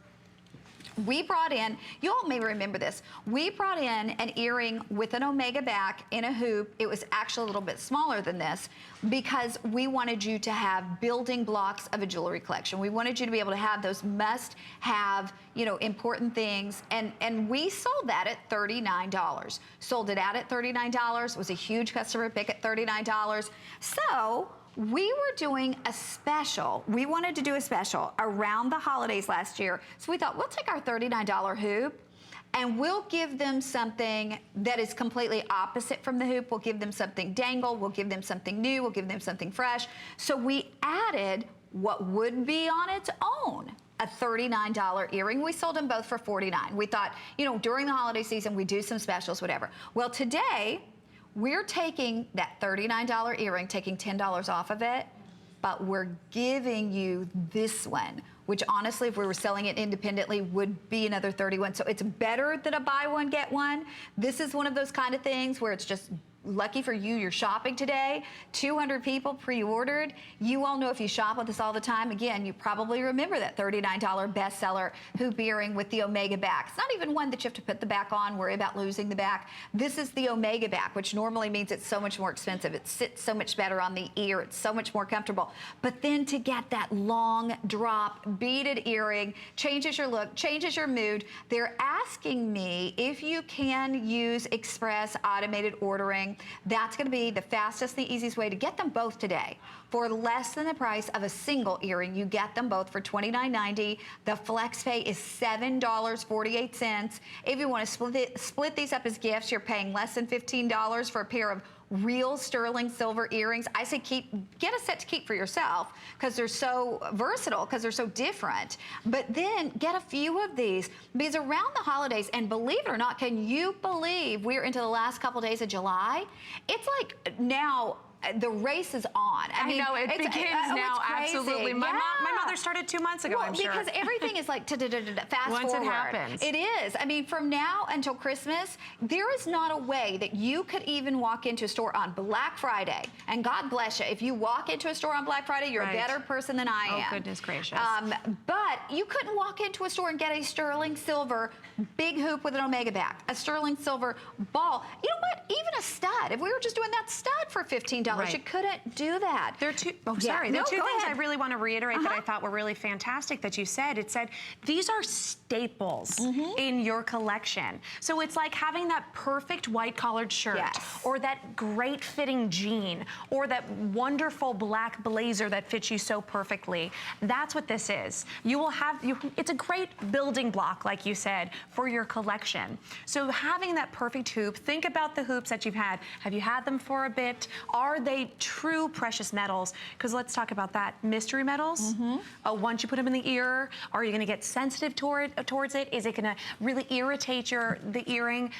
we brought in, you all may remember this, we brought in an earring with an omega back in a hoop. It was actually a little bit smaller than this because we wanted you to have building blocks of a jewelry collection. We wanted you to be able to have those must-have, you know, important things. And we sold that at $39. Sold it out at $39. Was a huge customer pick at $39. So we were doing a special. We wanted to do a special around the holidays last year. So we thought, we'll take our $39 hoop and we'll give them something that is completely opposite from the hoop. We'll give them something dangle. We'll give them something new. We'll give them something fresh. So we added what would be on its own a $39 earring. We sold them both for $49. We thought, you know, during the holiday season, we do some specials, whatever. Well, today, we're taking that $39 earring, taking $10 off of it, but we're giving you this one, which honestly, if we were selling it independently, would be another $31. So it's better than a buy one, get one. This is one of those kind of things where it's just lucky for you, you're shopping today. 200 people pre-ordered. You all know if you shop with us all the time, again, you probably remember that $39 bestseller hoop earring with the omega back. It's not even one that you have to put the back on, worry about losing the back. This is the omega back, which normally means it's so much more expensive. It sits so much better on the ear. It's so much more comfortable. But then to get that long drop beaded earring changes your look, changes your mood. They're asking me if you can use express automated ordering. That's going to be the fastest, the easiest way to get them both today. For less than the price of a single earring, you get them both for $29.90. The flex pay is $7.48. If you want to split these up as gifts, you're paying less than $15 for a pair of real sterling silver earrings. I say get a set to keep for yourself because they're so versatile, because they're so different. But then get a few of these because around the holidays, and believe it or not, can you believe we're into the last couple days of July? It's like now the race is on. I mean, know, it begins now, it's crazy. absolutely. My Yeah. mother started 2 months ago, Well, I'm sure. because everything is like fast Once forward. it happens. It is. I mean, from now until Christmas, there is not a way that you could even walk into a store on Black Friday. And God bless you, if you walk into a store on Black Friday, you're Right. a better person than I am. Oh, goodness gracious. But you couldn't walk into a store and get a sterling silver big hoop with an Omega back, a sterling silver ball. You know what? Even a stud. If we were just doing that stud for $15, Right. you couldn't do that. There are two, Yeah. There No, are two go things ahead. I really want to reiterate that I thought were really fantastic that you said. It said, these are staples in your collection. So it's like having that perfect white collared shirt, Yes. or that great fitting jean, or that wonderful black blazer that fits you so perfectly. That's what this is. You will have, it's a great building block, like you said, for your collection. So having that perfect hoop, think about the hoops that you've had. Have you had them for a bit? Are they true precious metals? Because let's talk about that. Mystery metals, once you put them in the ear, are you gonna get sensitive towards it? Is it gonna really irritate the earring?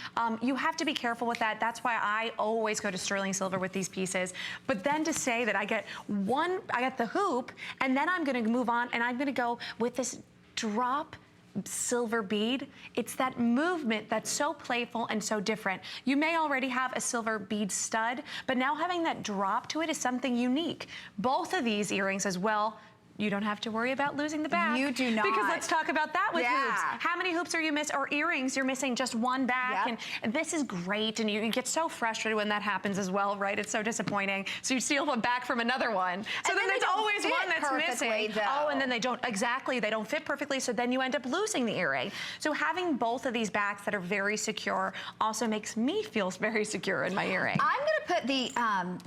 You have to be careful with that. That's why I always go to sterling silver with these pieces. But then to say that I get the hoop, and then I'm gonna move on and I'm gonna go with this drop silver bead. It's that movement that's so playful and so different. You may already have a silver bead stud, but now having that drop to it is something unique. Both of these earrings as well, you don't have to worry about losing the back. You do not. Because let's talk about that with Yeah. hoops. How many hoops are you missing, or earrings? You're missing just one back, Yep. and this is great, and you get so frustrated when that happens as well, right? It's so disappointing. So you steal one back from another one. So And then then they there's don't always fit one that's perfectly, missing. though. Oh, and then they don't fit perfectly, so then you end up losing the earring. So having both of these backs that are very secure also makes me feel very secure in my earring. I'm going to put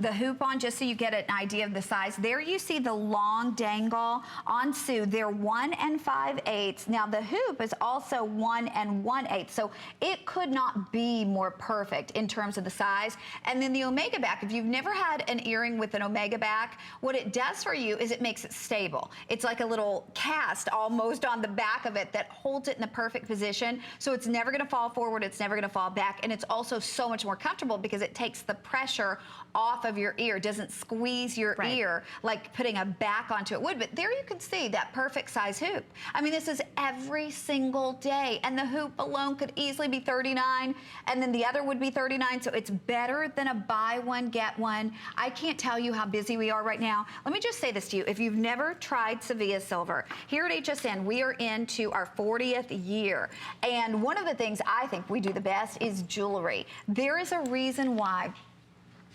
the hoop on just so you get an idea of the size. There you see the long dangle on Sue. They're 1 5/8. Now the hoop is also 1 1/8. So it could not be more perfect in terms of the size. And then the Omega back, if you've never had an earring with an Omega back, what it does for you is it makes it stable. It's like a little cast almost on the back of it that holds it in the perfect position. So it's never going to fall forward. It's never going to fall back. And it's also so much more comfortable because it takes the pressure off of your ear. It doesn't squeeze your ear like putting a back onto it would. But there you can see that perfect size hoop. I mean, this is every single day. And the hoop alone could easily be $39, and then the other would be $39. So it's better than a buy one, get one. I can't tell you how busy we are right now. Let me just say this to you. If you've never tried Sevilla silver, here at HSN, we are into our 40th year. And one of the things I think we do the best is jewelry. There is a reason why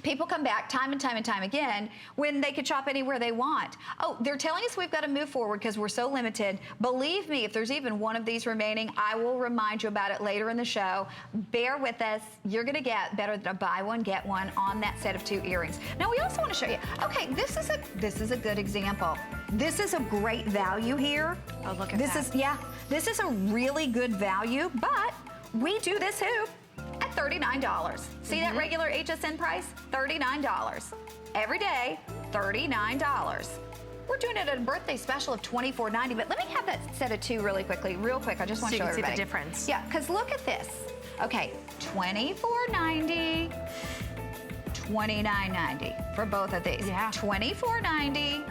people come back time and time and time again when they could shop anywhere they want. Oh, they're telling us we've got to move forward because we're so limited. Believe me, if there's even one of these remaining, I will remind you about it later in the show. Bear with us. You're going to get better than a buy one, get one on that set of 2 earrings. Now, we also want to show you, okay, this is a good example. This is a great value here. Oh, look at that. This is a really good value, but we do this hoop at $39. See that regular HSN price? $39. Every day, $39. We're doing it at a birthday special of $24.90, but let me have that set of 2 really quickly, real quick. I just want to show everybody. See the difference. Yeah, because look at this. Okay, $24.90, $29.90 for both of these. Yeah. $24.90,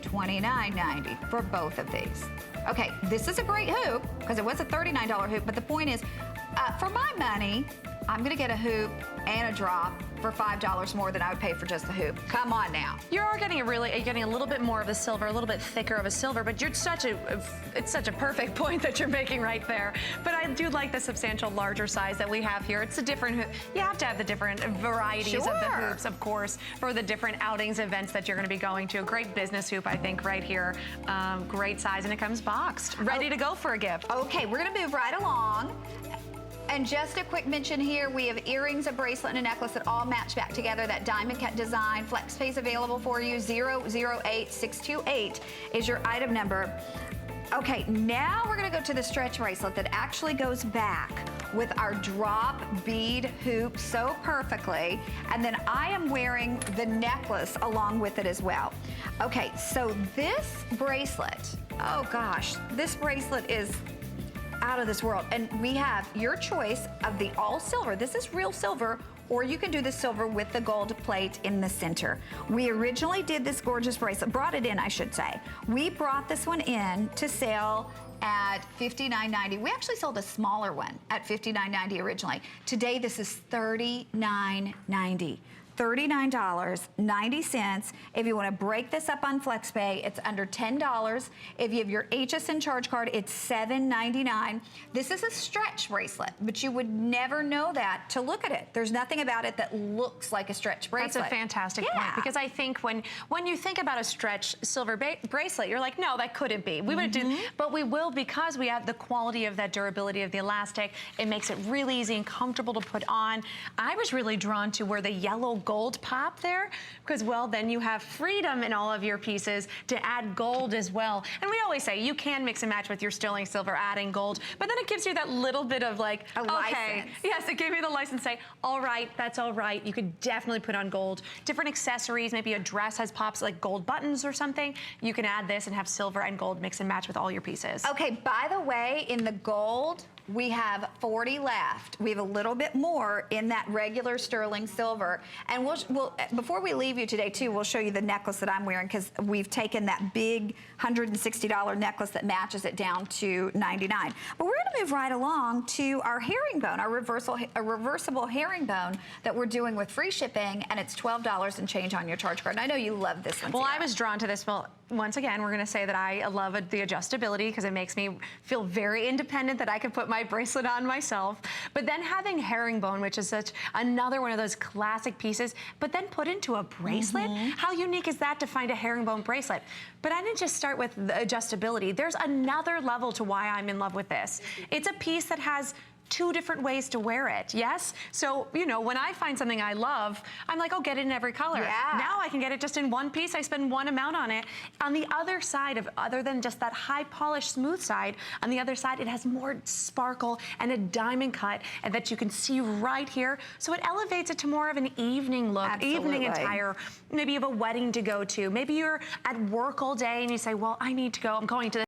$29.90 for both of these. Okay, this is a great hoop because it was a $39 hoop, but the point is, for my money, I'm gonna get a hoop and a drop for $5 more than I would pay for just the hoop. Come on now. You're getting a little bit more of a silver, a little bit thicker of a silver, but it's such a perfect point that you're making right there. But I do like the substantial larger size that we have here. It's a different hoop. You have to have the different varieties of the hoops, of course, for the different outings, events that you're going to be going to. A great business hoop, I think, right here. Great size, and it comes boxed, ready to go for a gift. Okay, we're gonna move right along. And just a quick mention here, we have earrings, a bracelet, and a necklace that all match back together. That diamond cut design. Flex pay is available for you. 008628 is your item number. Okay, now we're gonna go to the stretch bracelet that actually goes back with our drop bead hoop so perfectly. And then I am wearing the necklace along with it as well. Okay, so this bracelet, oh gosh, this bracelet is out of this world. And we have your choice of the all silver, this is real silver, or you can do the silver with the gold plate in the center. We originally did this gorgeous bracelet, brought it in, I should say. We brought this one in to sale at $59.90. We actually sold a smaller one at $59.90 originally. Today, this is $39.90. $39.90. If you want to break this up on FlexPay, it's under $10. If you have your HSN charge card, it's $7.99. This is a stretch bracelet, but you would never know that to look at it. There's nothing about it that looks like a stretch bracelet. That's a fantastic point, because I think when you think about a stretch silver bracelet, you're like, no, that couldn't be. We would do, but we will, because we have the quality of that durability of the elastic. It makes it really easy and comfortable to put on. I was really drawn to where the yellow gold pop there, because, well, then you have freedom in all of your pieces to add gold as well. And we always say you can mix and match with your sterling silver, adding gold, but then it gives you that little bit of like, a okay, license. Yes, it gave you the license to say, all right, that's all right. You could definitely put on gold. Different accessories, maybe a dress has pops like gold buttons or something. You can add this and have silver and gold mix and match with all your pieces. Okay, by the way, in the gold, we have 40 left. We have a little bit more in that regular sterling silver. And we'll before we leave you today, too, we'll show you the necklace that I'm wearing, because we've taken that big $160 necklace that matches it down to $99. But we're going to move right along to our herringbone, our reversible herringbone that we're doing with free shipping, and it's $12 and change on your charge card. And I know you love this one, Well, Sierra. I was drawn to this. Well, once again, we're going to say that I love the adjustability, because it makes me feel very independent that I can put my bracelet on myself. But then having herringbone, which is such another one of those classic pieces, but then put into a bracelet. How unique is that to find a herringbone bracelet? But I didn't just start with the adjustability. There's another level to why I'm in love with this. It's a piece that has 2 different ways to wear it, yes? So, you know, when I find something I love, I'm like, oh, get it in every color. Yeah. Now I can get it just in one piece. I spend one amount on it. On the other side of, other than just that high polished smooth side, on the other side, it has more sparkle and a diamond cut, and that you can see right here. So it elevates it to more of an evening look, evening attire. Maybe you have a wedding to go to. Maybe you're at work all day and you say, well, I need to go, I'm going to the